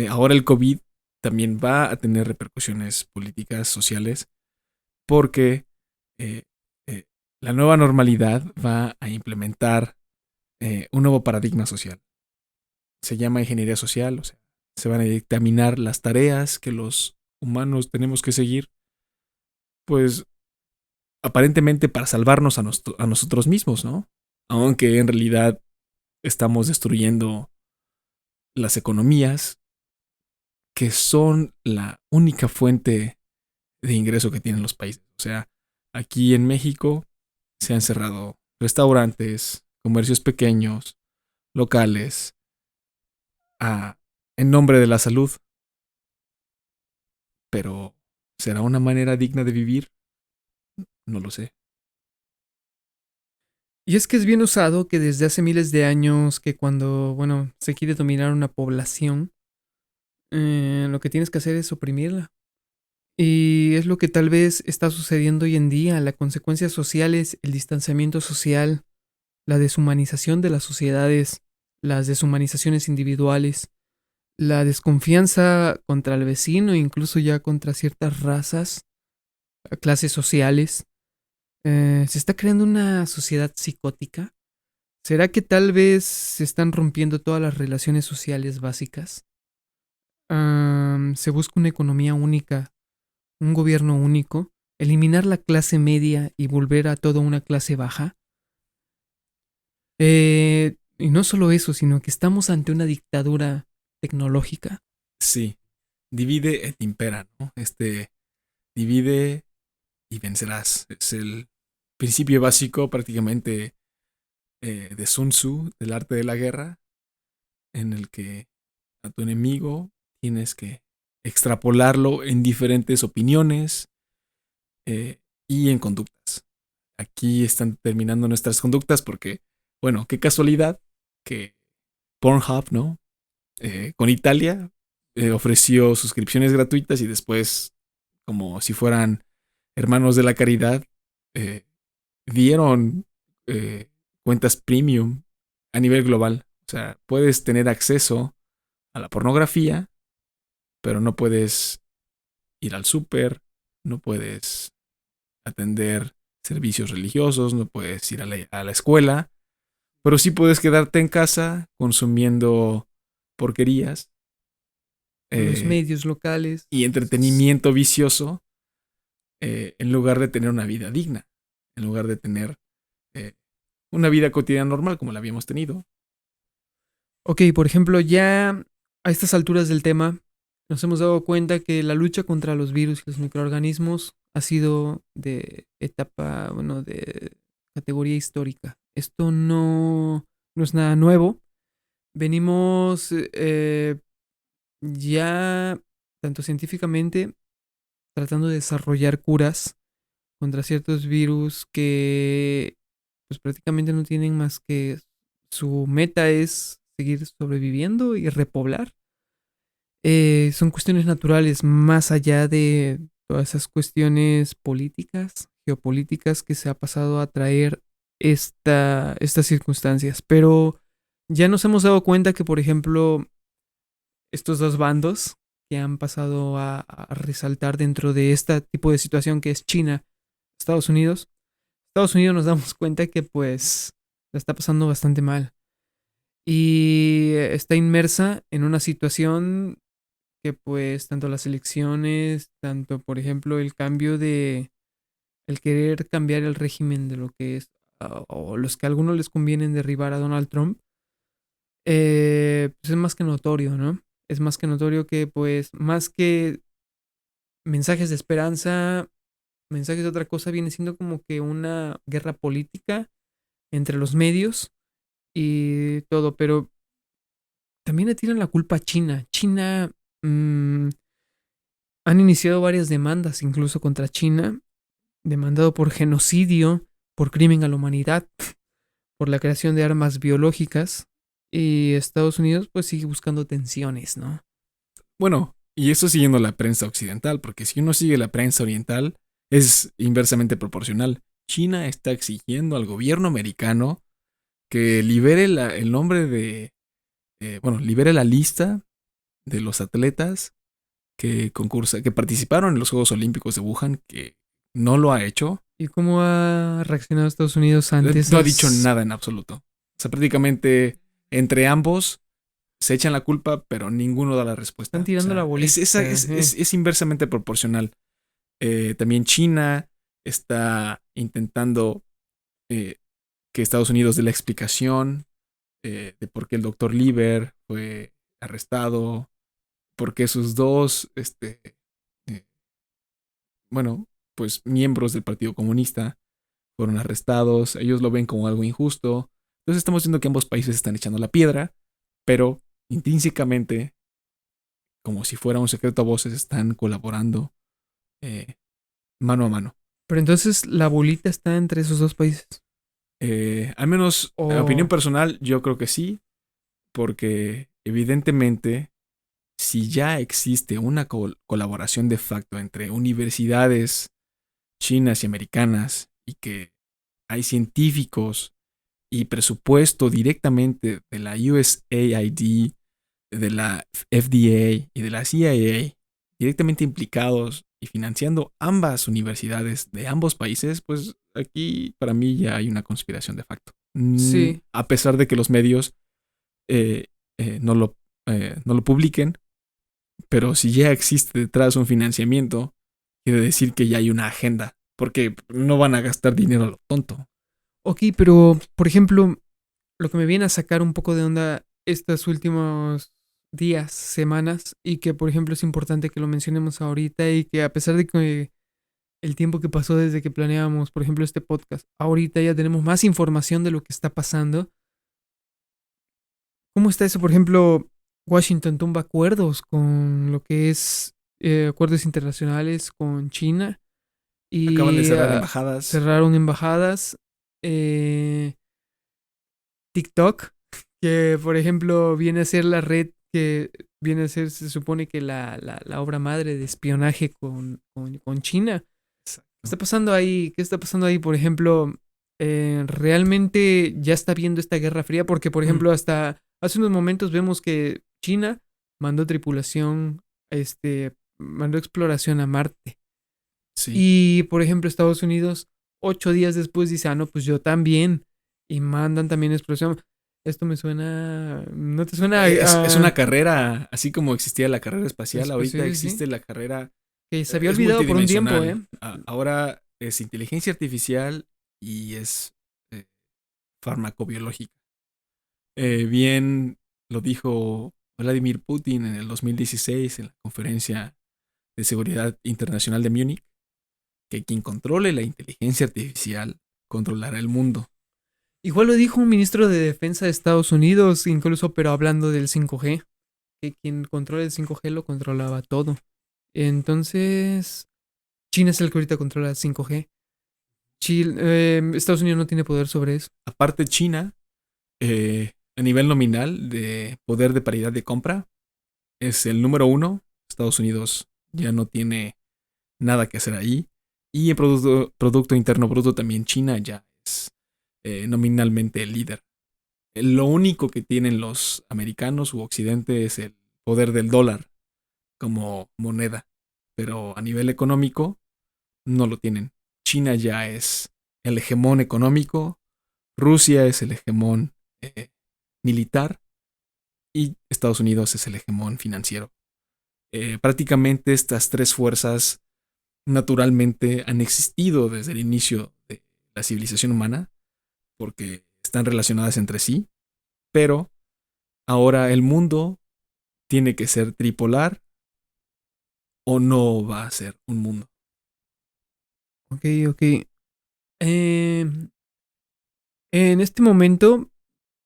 Ahora el COVID también va a tener repercusiones políticas, sociales, porque la nueva normalidad va a implementar un nuevo paradigma social. Se llama ingeniería social, o sea, se van a dictaminar las tareas que los humanos tenemos que seguir, pues aparentemente para salvarnos a nosotros mismos, ¿no? Aunque en realidad estamos destruyendo las economías que son la única fuente de ingreso que tienen los países. O sea, aquí en México se han cerrado restaurantes, comercios pequeños, locales, en nombre de la salud. Pero, ¿será una manera digna de vivir? No lo sé. Y es que es bien usado que desde hace miles de años que cuando, bueno, se quiere dominar una población, lo que tienes que hacer es oprimirla. Y es lo que tal vez está sucediendo hoy en día. La consecuencia social es el distanciamiento social, la deshumanización de las sociedades, las deshumanizaciones individuales, la desconfianza contra el vecino, incluso ya contra ciertas razas, clases sociales. Se está creando una sociedad psicótica. ¿Será que tal vez se están rompiendo todas las relaciones sociales básicas? Se busca una economía única, un gobierno único, eliminar la clase media y volver a toda una clase baja. Y no solo eso, sino que estamos ante una dictadura tecnológica. Sí, divide et impera, ¿no? Divide y vencerás. Es el principio básico prácticamente de Sun Tzu, del arte de la guerra, en el que a tu enemigo tienes que extrapolarlo en diferentes opiniones y en conductas. Aquí están terminando nuestras conductas porque, bueno, qué casualidad que Pornhub, ¿no? Con Italia ofreció suscripciones gratuitas y después, como si fueran hermanos de la caridad, eh, dieron cuentas premium a nivel global. O sea, puedes tener acceso a la pornografía, pero no puedes ir al súper, no puedes atender servicios religiosos, no puedes ir a la escuela, pero sí puedes quedarte en casa consumiendo porquerías Los medios locales. y entretenimiento vicioso en lugar de tener una vida digna, en lugar de tener eh, una vida cotidiana normal como la habíamos tenido. Ok, por ejemplo, ya a estas alturas del tema nos hemos dado cuenta que la lucha contra los virus y los microorganismos ha sido de etapa, bueno, de categoría histórica. Esto no es nada nuevo. Venimos ya, tanto científicamente, tratando de desarrollar curas contra ciertos virus que pues prácticamente no tienen más que su meta es seguir sobreviviendo y repoblar. Son cuestiones naturales más allá de todas esas cuestiones políticas, geopolíticas que se ha pasado a traer estas circunstancias. Pero ya nos hemos dado cuenta que, por ejemplo, estos dos bandos que han pasado a resaltar dentro de este tipo de situación que es China, Estados Unidos. Estados Unidos nos damos cuenta que pues la está pasando bastante mal y está inmersa en una situación que pues tanto las elecciones, tanto por ejemplo el querer cambiar el régimen de lo que es o los que a algunos les convienen derribar a Donald Trump, pues es más que notorio, ¿no? Es más que notorio que pues más que mensajes de esperanza, mensajes de otra cosa, viene siendo como que una guerra política entre los medios y todo, pero también le tiran la culpa a China. China han iniciado varias demandas, incluso contra China, demandado por genocidio, por crimen a la humanidad, por la creación de armas biológicas, y Estados Unidos pues sigue buscando tensiones, ¿no? Bueno, y eso siguiendo la prensa occidental, porque si uno sigue la prensa oriental, es inversamente proporcional. China está exigiendo al gobierno americano que libere el nombre de, libere la lista de los atletas que participaron en los Juegos Olímpicos de Wuhan, que no lo ha hecho. ¿Y cómo ha reaccionado Estados Unidos ante No ha dicho nada en absoluto. O sea, prácticamente entre ambos se echan la culpa, pero ninguno da la respuesta. Están tirando la bolita. Es inversamente proporcional. También China está intentando que Estados Unidos dé la explicación de por qué el doctor Lieber fue arrestado, porque sus dos, eh, bueno, pues miembros del Partido Comunista fueron arrestados, ellos lo ven como algo injusto. Entonces estamos viendo que ambos países están echando la piedra, pero intrínsecamente, como si fuera un secreto a voces, están colaborando mano a mano. Pero entonces la bolita está entre esos dos países. Al menos, en O opinión personal, yo creo que sí, porque evidentemente, si ya existe una colaboración de facto entre universidades chinas y americanas y que hay científicos y presupuesto directamente de la USAID, de la FDA y de la CIA directamente implicados y financiando ambas universidades de ambos países, pues aquí para mí ya hay una conspiración de facto. sí. A pesar de que los medios eh, no no lo publiquen, pero si ya existe detrás un financiamiento, quiere decir que ya hay una agenda, porque no van a gastar dinero a lo tonto. Ok, pero por ejemplo, lo que me viene a sacar un poco de onda estos últimos días, semanas, y que por ejemplo es importante que lo mencionemos ahorita y que a pesar de que el tiempo que pasó desde que planeábamos, por ejemplo, este podcast, ahorita ya tenemos más información de lo que está pasando. ¿Cómo está eso? Por ejemplo, Washington tumba acuerdos con lo que es acuerdos internacionales con China Acaban de y cerrar embajadas. cerraron embajadas. eh, TikTok, que por ejemplo viene a ser la red que viene a ser, se supone que la obra madre de espionaje con China. ¿Qué está pasando ahí? ¿Qué está pasando ahí? Por ejemplo, ¿realmente ya está viendo esta guerra fría? Porque, por ejemplo, hasta hace unos momentos vemos que China mandó tripulación, mandó exploración a Marte. Sí. Y, por ejemplo, Estados Unidos, 8 días después dice, ah, no, pues yo también. Y mandan también exploración. Esto me suena. ¿No te suena Es una carrera, así como existía la carrera espacial, ahorita sí, existe la carrera. que se había Es olvidado por un tiempo, multidimensional. Ahora es inteligencia artificial y es farmacobiológica. Bien lo dijo Vladimir Putin en el 2016 en la conferencia de seguridad internacional de Múnich, que quien controle la inteligencia artificial controlará el mundo. Igual lo dijo un ministro de defensa de Estados Unidos, incluso, pero hablando del 5G, que quien controla el 5G lo controlaba todo. Entonces, China es el que ahorita controla el 5G. Estados Unidos no tiene poder sobre eso. Aparte, China, a nivel nominal de poder de paridad de compra, es el número uno. Estados Unidos ya no tiene nada que hacer ahí. Y en Producto Interno Bruto también China ya es nominalmente el líder. Lo único que tienen los americanos u occidente es el poder del dólar como moneda. Pero a nivel económico no lo tienen. China ya es el hegemón económico, Rusia es el hegemón militar y Estados Unidos es el hegemón financiero. Prácticamente estas tres fuerzas naturalmente han existido desde el inicio de la civilización humana porque están relacionadas entre sí, pero ahora el mundo tiene que ser tripolar o no va a ser un mundo. Ok, ok. En este momento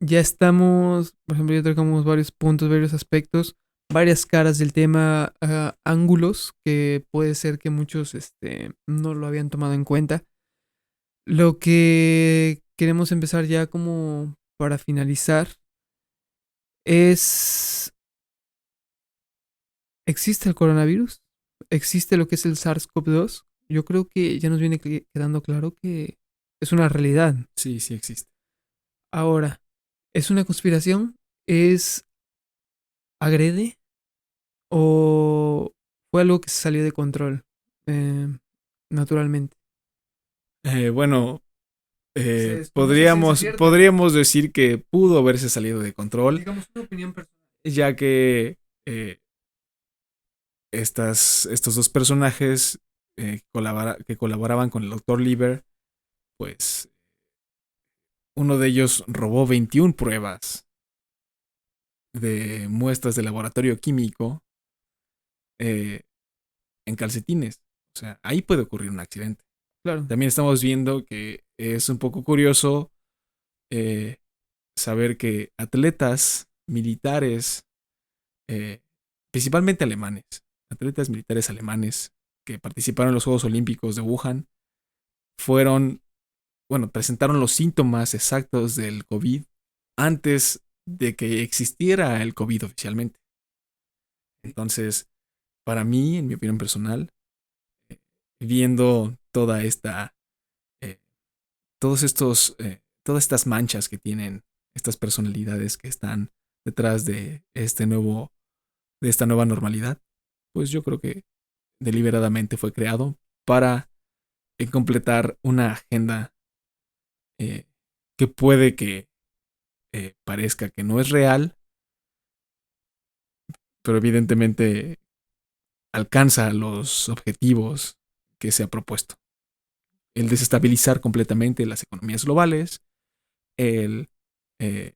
ya estamos, por ejemplo, ya tocamos varios puntos, varios aspectos, varias caras del tema, ángulos que puede ser que muchos no lo habían tomado en cuenta. Lo que queremos empezar ya como para finalizar es, ¿existe el coronavirus? ¿Existe lo que es el SARS-CoV-2? Yo creo que ya nos viene quedando claro que es una realidad. Sí, sí existe. Ahora, ¿es una conspiración? ¿Es agrede? ¿O fue algo que se salió de control eh, naturalmente? Bueno, Se desconoce ciencia cierta. podríamos decir que pudo haberse salido de control, Digamos una opinión personal. ya que estos dos personajes que colaboraban con el Dr. Lieber, pues uno de ellos robó 21 pruebas de muestras de laboratorio químico en calcetines. O sea, ahí puede ocurrir un accidente. Claro. También estamos viendo que es un poco curioso eh, saber que atletas militares, eh, principalmente alemanes, atletas militares alemanes que participaron en los Juegos Olímpicos de Wuhan, presentaron los síntomas exactos del COVID antes de que existiera el COVID oficialmente. Entonces, para mí, en mi opinión personal, viendo eh, todas estas manchas que tienen estas personalidades que están detrás de de esta nueva normalidad, pues yo creo que deliberadamente fue creado para completar una agenda eh, que puede que parezca que no es real, pero evidentemente alcanza los objetivos que se ha propuesto. El desestabilizar completamente las economías globales, el eh,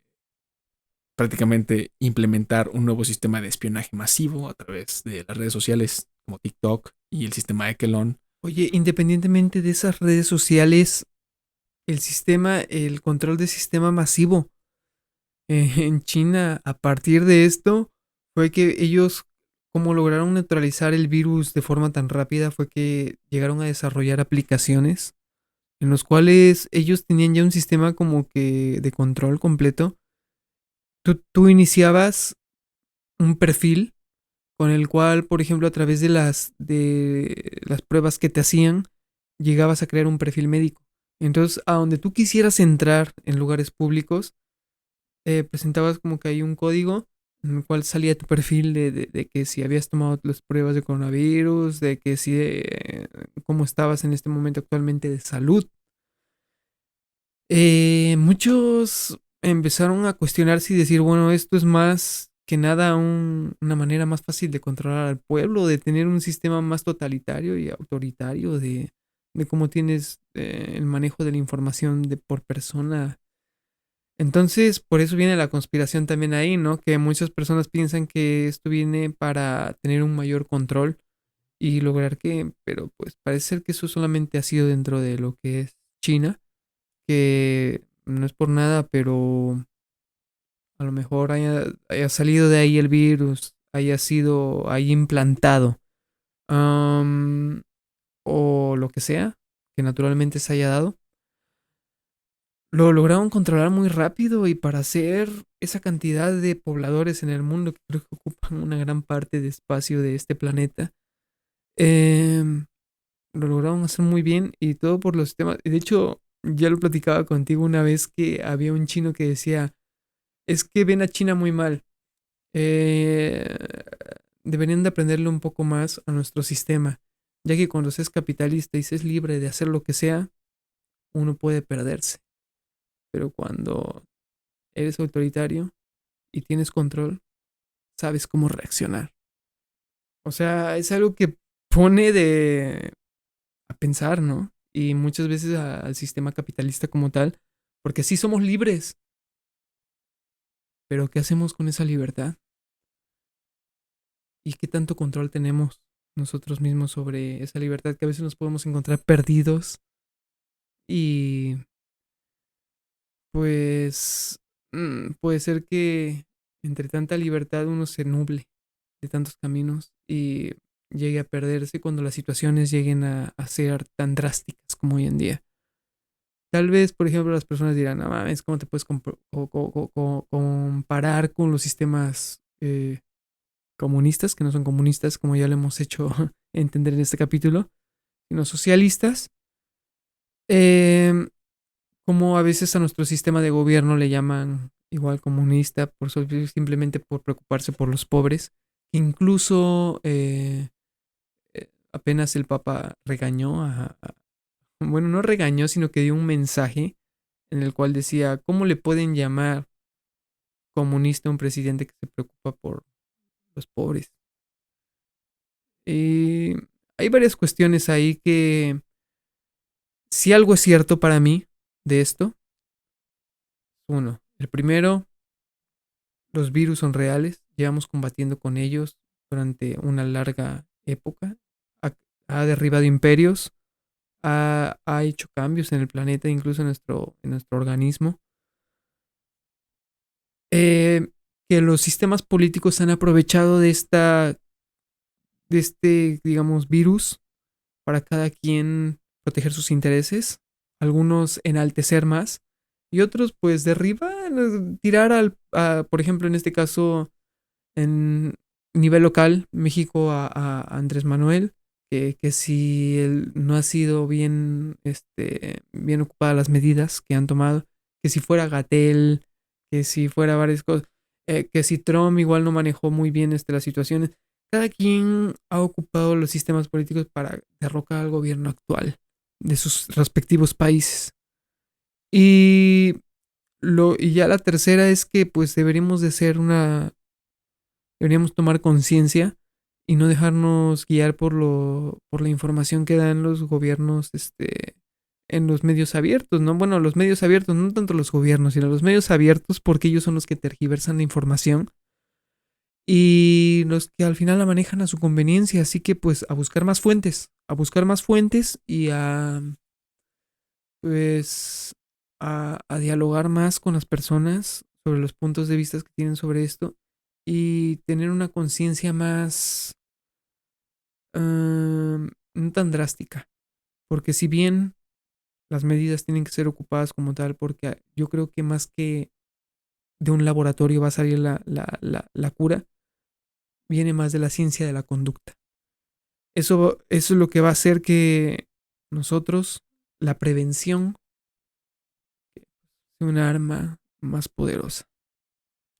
prácticamente implementar un nuevo sistema de espionaje masivo a través de las redes sociales como TikTok y el sistema Echelon. Oye, independientemente de esas redes sociales, el control del sistema masivo en China a partir de esto fue que ellos, como lograron neutralizar el virus de forma tan rápida, fue que llegaron a desarrollar aplicaciones en los cuales ellos tenían ya un sistema como que de control completo. Tú iniciabas un perfil con el cual, por ejemplo, a través de las pruebas que te hacían, llegabas a crear un perfil médico. Entonces, a donde tú quisieras entrar en lugares públicos, presentabas como que hay un código en el cual salía tu perfil de que si habías tomado las pruebas de coronavirus, de que si cómo estabas en este momento actualmente de salud. Muchos empezaron a cuestionarse y decir, bueno, esto es más que nada una manera más fácil de controlar al pueblo, de tener un sistema más totalitario y autoritario de cómo tienes el manejo de la información por persona. Entonces, por eso viene la conspiración también ahí, ¿no? Que muchas personas piensan que esto viene para tener un mayor control y lograr pero pues parece ser que eso solamente ha sido dentro de lo que es China, que no es por nada, pero a lo mejor haya salido de ahí el virus, haya sido ahí implantado, am, o lo que sea, que naturalmente se haya dado. Lo lograron controlar muy rápido y para hacer esa cantidad de pobladores en el mundo que creo que ocupan una gran parte de espacio de este planeta, em, lo lograron hacer muy bien y todo por los temas. De hecho, ya lo platicaba contigo una vez que había un chino que decía, es que ven a China muy mal. Eh, Deberían de aprenderle un poco más a nuestro sistema, ya que cuando se es capitalista y se es libre de hacer lo que sea, uno puede perderse. Pero cuando eres autoritario y tienes control, sabes cómo reaccionar. O sea, es algo que pone a pensar, ¿no? Y muchas veces al sistema capitalista como tal, porque sí somos libres. Pero ¿qué hacemos con esa libertad? ¿Y qué tanto control tenemos nosotros mismos sobre esa libertad que a veces nos podemos encontrar perdidos? Y pues puede ser que entre tanta libertad uno se nuble de tantos caminos y llegue a perderse cuando las situaciones lleguen a ser tan drásticas como hoy en día. Tal vez, por ejemplo, las personas dirán, no mames, ¿cómo te puedes comparar con los sistemas comunistas, que no son comunistas, como ya lo hemos hecho entender en este capítulo, sino socialistas? Como a veces a nuestro sistema de gobierno le llaman igual comunista, simplemente por preocuparse por los pobres. Incluso apenas el Papa regañó bueno, no regañó, sino que dio un mensaje en el cual decía, ¿cómo le pueden llamar comunista a un presidente que se preocupa por los pobres? Y hay varias cuestiones ahí que, si algo es cierto para mí de esto, uno, el primero, los virus son reales, llevamos combatiendo con ellos durante una larga época. Ha derribado imperios, ha hecho cambios en el planeta, incluso en nuestro organismo. Que los sistemas políticos han aprovechado de este, digamos, virus para cada quien proteger sus intereses, algunos enaltecer más y otros pues derribar, tirar por ejemplo, en este caso, en nivel local, México a Andrés Manuel, que si él no ha sido bien ocupadas las medidas que han tomado, que si fuera Gatel, que si fuera varias cosas, que si Trump igual no manejó muy bien las situaciones. Cada quien ha ocupado los sistemas políticos para derrocar al gobierno actual de sus respectivos países. Y, y ya la tercera es que pues deberíamos tomar conciencia y no dejarnos guiar por la información que dan los gobiernos en los medios abiertos, ¿no? Bueno, los medios abiertos, no tanto los gobiernos, sino los medios abiertos, porque ellos son los que tergiversan la información y los que al final la manejan a su conveniencia. Así que pues a buscar más fuentes y pues a dialogar más con las personas sobre los puntos de vista que tienen sobre esto y tener una conciencia más no tan drástica. Porque si bien las medidas tienen que ser ocupadas como tal, porque yo creo que más que de un laboratorio va a salir la cura, viene más de la ciencia de la conducta. Eso es lo que va a hacer que nosotros, la prevención, sea una arma más poderosa.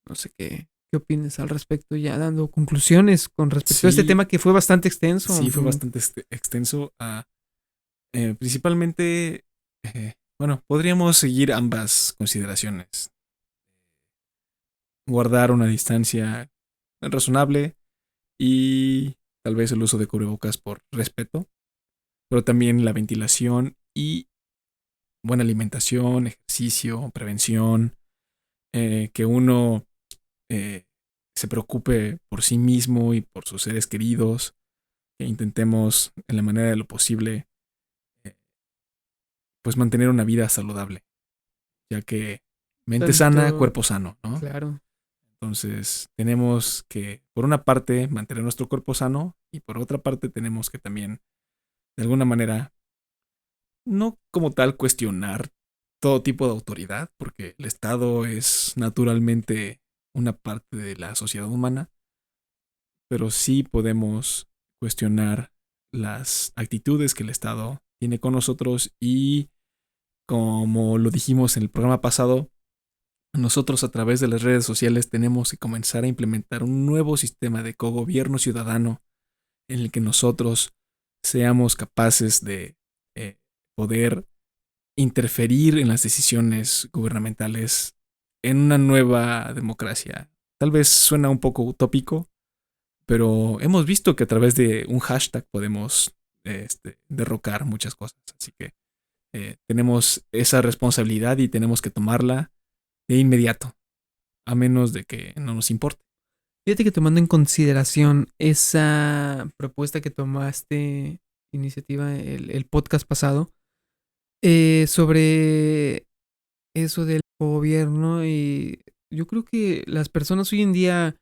No sé qué opinas al respecto, ya dando conclusiones con respecto a este Sí, tema que fue bastante extenso. sí, fue bastante extenso. Principalmente, bueno, podríamos seguir ambas consideraciones. Guardar una distancia razonable y tal vez el uso de cubrebocas por respeto, pero también la ventilación y buena alimentación, ejercicio, prevención, que uno se preocupe por sí mismo y por sus seres queridos, que intentemos en la manera de lo posible eh, pues mantener una vida saludable, ya que mente sana, Tanto, cuerpo sano, ¿no? claro. Entonces tenemos que, por una parte, mantener nuestro cuerpo sano y por otra parte tenemos que también, de alguna manera, no como tal cuestionar todo tipo de autoridad, porque el Estado es naturalmente una parte de la sociedad humana, pero sí podemos cuestionar las actitudes que el Estado tiene con nosotros y, como lo dijimos en el programa pasado, nosotros a través de las redes sociales tenemos que comenzar a implementar un nuevo sistema de cogobierno ciudadano en el que nosotros seamos capaces de poder interferir en las decisiones gubernamentales en una nueva democracia. Tal vez suena un poco utópico, pero hemos visto que a través de un hashtag podemos derrocar muchas cosas. Así que tenemos esa responsabilidad y tenemos que tomarla de inmediato, a menos de que no nos importe. Fíjate que tomando en consideración esa propuesta que tomaste, iniciativa, el podcast pasado, sobre eso del gobierno, y yo creo que las personas hoy en día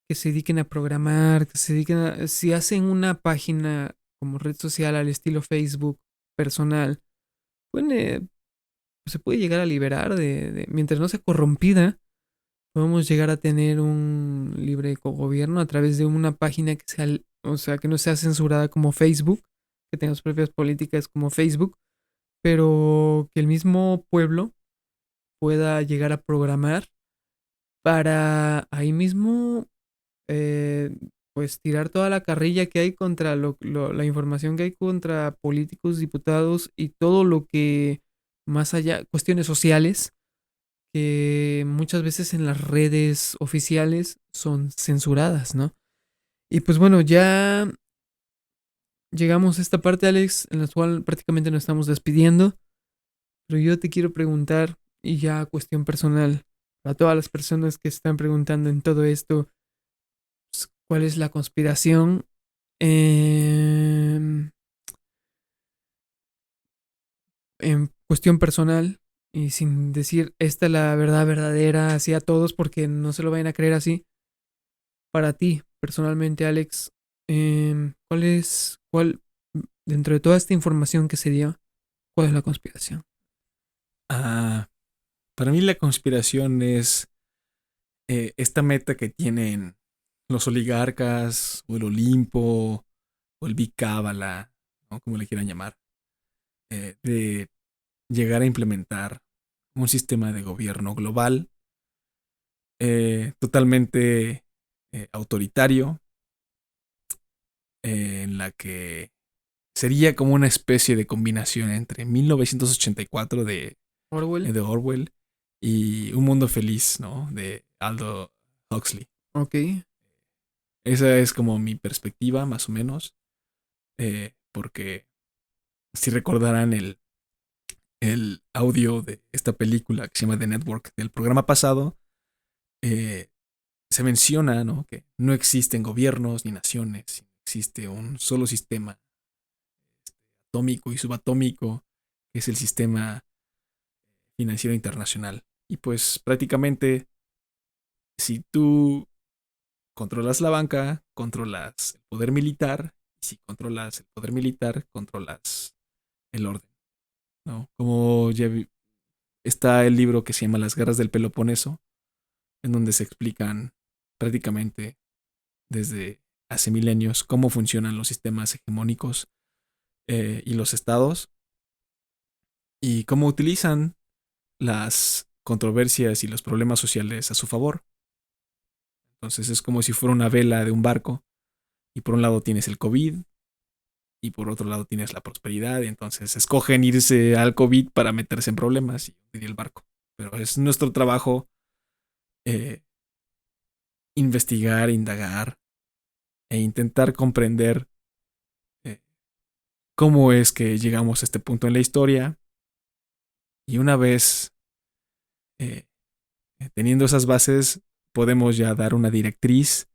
que se dediquen a programar, que se dediquen si hacen una página como red social al estilo Facebook personal, pueden, se puede llegar a liberar mientras no sea corrompida, podemos llegar a tener un libre gobierno a través de una página que sea, o sea, que no sea censurada como Facebook, que tenga sus propias políticas como Facebook, pero que el mismo pueblo pueda llegar a programar para ahí mismo, pues tirar toda la carrilla que hay contra la información que hay contra políticos, diputados y todo lo que más allá, cuestiones sociales que muchas veces en las redes oficiales son censuradas, ¿no? Y pues bueno, ya llegamos a esta parte, Alex, en la cual prácticamente nos estamos despidiendo, pero yo te quiero preguntar, y ya cuestión personal, para todas las personas que están preguntando en todo esto, cuál es la conspiración. En cuestión personal y sin decir esta es la verdad verdadera así a todos porque no se lo vayan a creer así. Para ti, personalmente, Alex, cuál, dentro de toda esta información que se dio, cuál es la conspiración? Ah, para mí la conspiración es esta meta que tienen los oligarcas o el Olimpo o el Big Cábala, ¿no? Como le quieran llamar, de llegar a implementar un sistema de gobierno global totalmente autoritario, en la que sería como una especie de combinación entre 1984 Orwell. de Orwell y Un Mundo Feliz, ¿no? De Aldo Huxley. Ok. Esa es como mi perspectiva, más o menos, porque si recordarán el audio de esta película que se llama The Network del programa pasado, eh, se menciona, ¿no? Que no existen gobiernos ni naciones, existe un solo sistema atómico y subatómico, que es el sistema financiero internacional. Y pues prácticamente, si tú controlas la banca, controlas el poder militar, y si controlas el poder militar, controlas el orden, ¿no? Como está el libro que se llama Las Guerras del Peloponeso, en donde se explican prácticamente desde hace milenios cómo funcionan los sistemas hegemónicos y los estados y cómo utilizan las controversias y los problemas sociales a su favor. Entonces es como si fuera una vela de un barco y por un lado tienes el COVID y por otro lado tienes la prosperidad y entonces escogen irse al COVID para meterse en problemas y hundir el barco. Pero es nuestro trabajo eh, investigar, indagar e intentar comprender eh, cómo es que llegamos a este punto en la historia y una vez eh, teniendo esas bases podemos ya dar una directriz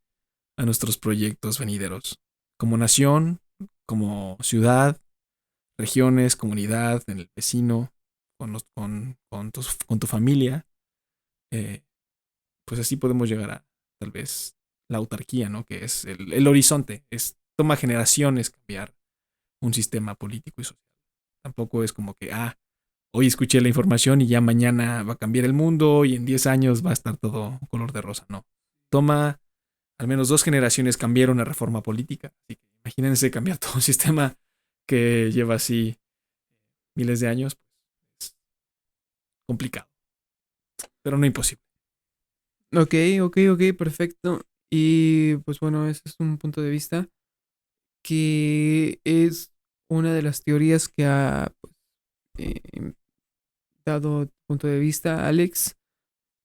a nuestros proyectos venideros como nación, como ciudad, regiones, comunidad, en el vecino, con tu familia. Eh, pues así podemos llegar a tal vez la autarquía, ¿no? Que es el horizonte. Toma generaciones cambiar un sistema político y social. Tampoco es como que, hoy escuché la información y ya mañana va a cambiar el mundo y en 10 años va a estar todo color de rosa. No. Toma al menos 2 generaciones cambiar una reforma política. Así que imagínense cambiar todo un sistema que lleva así miles de años. Pues, es complicado, pero no imposible. Ok, perfecto. Y pues bueno, ese es un punto de vista que es una de las teorías que ha pues, dado punto de vista Alex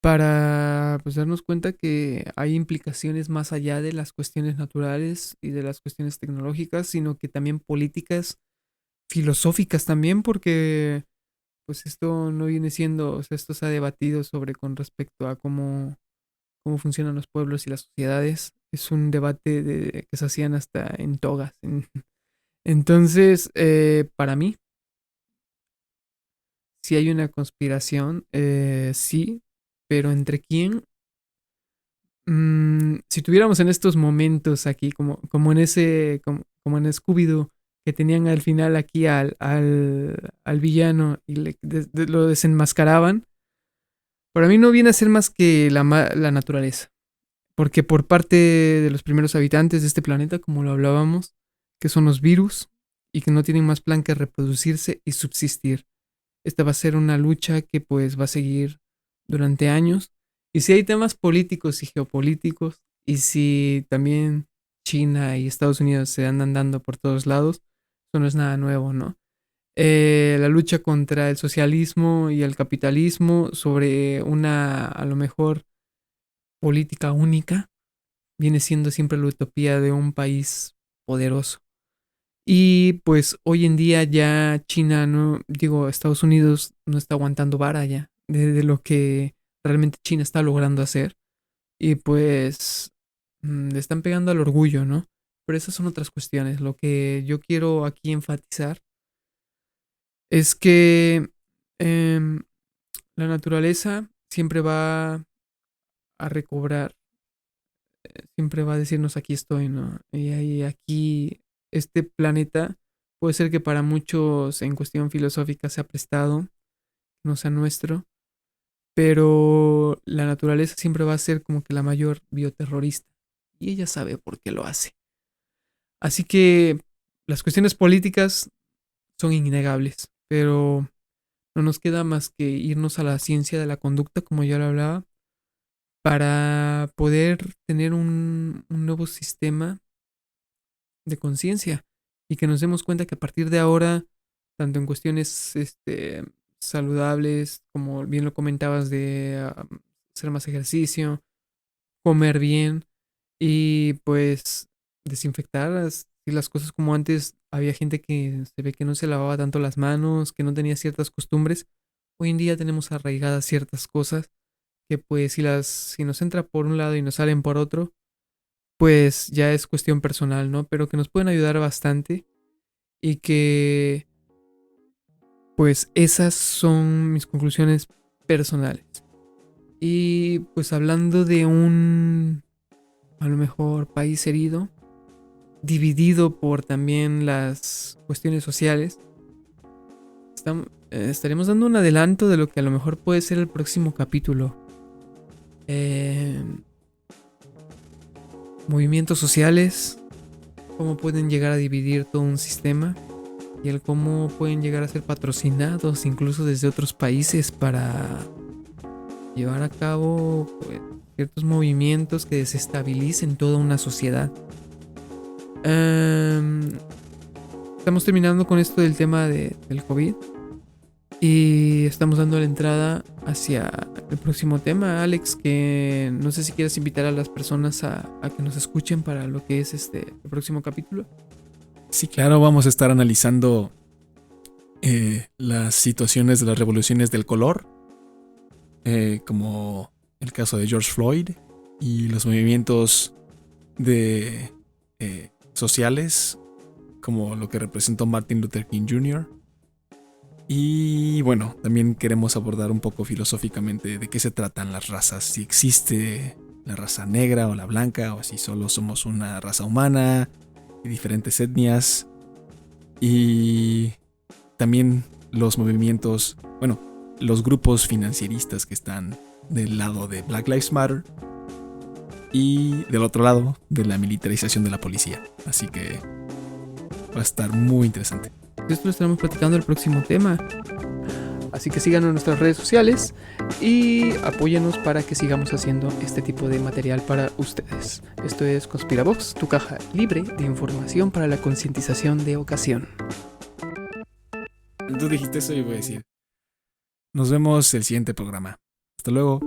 para pues darnos cuenta que hay implicaciones más allá de las cuestiones naturales y de las cuestiones tecnológicas, sino que también políticas, filosóficas también, porque pues esto no viene siendo, o sea, esto se ha debatido sobre con respecto a cómo funcionan los pueblos y las sociedades. Es un debate que se hacían hasta en togas. Entonces, para mí, si hay una conspiración, sí, pero ¿entre quién? Si tuviéramos en estos momentos aquí, como en ese, como en Scooby-Doo, que tenían al final aquí al villano y lo desenmascaraban, para mí no viene a ser más que la naturaleza. Porque por parte de los primeros habitantes de este planeta, como lo hablábamos, que son los virus y que no tienen más plan que reproducirse y subsistir. Esta va a ser una lucha que pues va a seguir durante años. Y si hay temas políticos y geopolíticos, y si también China y Estados Unidos se andan dando por todos lados, eso no es nada nuevo, ¿no? La lucha contra el socialismo y el capitalismo sobre una, a lo mejor, política única, viene siendo siempre la utopía de un país poderoso. Y pues hoy en día ya China, no digo, Estados Unidos no está aguantando vara ya de lo que realmente China está logrando hacer. Y pues le están pegando al orgullo, ¿no? Pero esas son otras cuestiones. Lo que yo quiero aquí enfatizar es que em, la naturaleza siempre va a recobrar, siempre va a decirnos aquí estoy, ¿no? Y ahí, aquí, este planeta puede ser que para muchos en cuestión filosófica sea prestado, no sea nuestro, pero la naturaleza siempre va a ser como que la mayor bioterrorista y ella sabe por qué lo hace. Así que las cuestiones políticas son innegables, pero no nos queda más que irnos a la ciencia de la conducta, como ya lo hablaba, para poder tener un nuevo sistema de conciencia y que nos demos cuenta que a partir de ahora, tanto en cuestiones saludables, como bien lo comentabas, de hacer más ejercicio, comer bien y pues desinfectar las cosas como antes. Había gente que se ve que no se lavaba tanto las manos, que no tenía ciertas costumbres. Hoy en día tenemos arraigadas ciertas cosas que pues si nos entra por un lado y nos salen por otro, pues ya es cuestión personal, ¿no? Pero que nos pueden ayudar bastante y que pues esas son mis conclusiones personales. Y pues hablando de un, a lo mejor, país herido, dividido por también las cuestiones sociales, estaremos dando un adelanto de lo que a lo mejor puede ser el próximo capítulo. Movimientos sociales, cómo pueden llegar a dividir todo un sistema y el cómo pueden llegar a ser patrocinados incluso desde otros países para llevar a cabo pues, ciertos movimientos que desestabilicen toda una sociedad. Estamos terminando con esto del tema del COVID y estamos dando la entrada hacia el próximo tema, Alex, que no sé si quieres invitar a las personas a que nos escuchen para lo que es el próximo capítulo. Sí, claro, vamos a estar analizando las situaciones de las revoluciones del color, como el caso de George Floyd y los movimientos de sociales, como lo que representó Martin Luther King Jr. Y bueno, también queremos abordar un poco filosóficamente de qué se tratan las razas, si existe la raza negra o la blanca, o si solo somos una raza humana y diferentes etnias. Y también los movimientos, bueno, los grupos financieristas que están del lado de Black Lives Matter y del otro lado de la militarización de la policía. Así que va a estar muy interesante. Esto lo estaremos platicando el próximo tema. Así que síganos en nuestras redes sociales y apóyanos para que sigamos haciendo este tipo de material para ustedes. Esto es Conspiravox, tu caja libre de información para la concientización de ocasión. Tú dijiste eso y voy a decir. Nos vemos el siguiente programa. Hasta luego.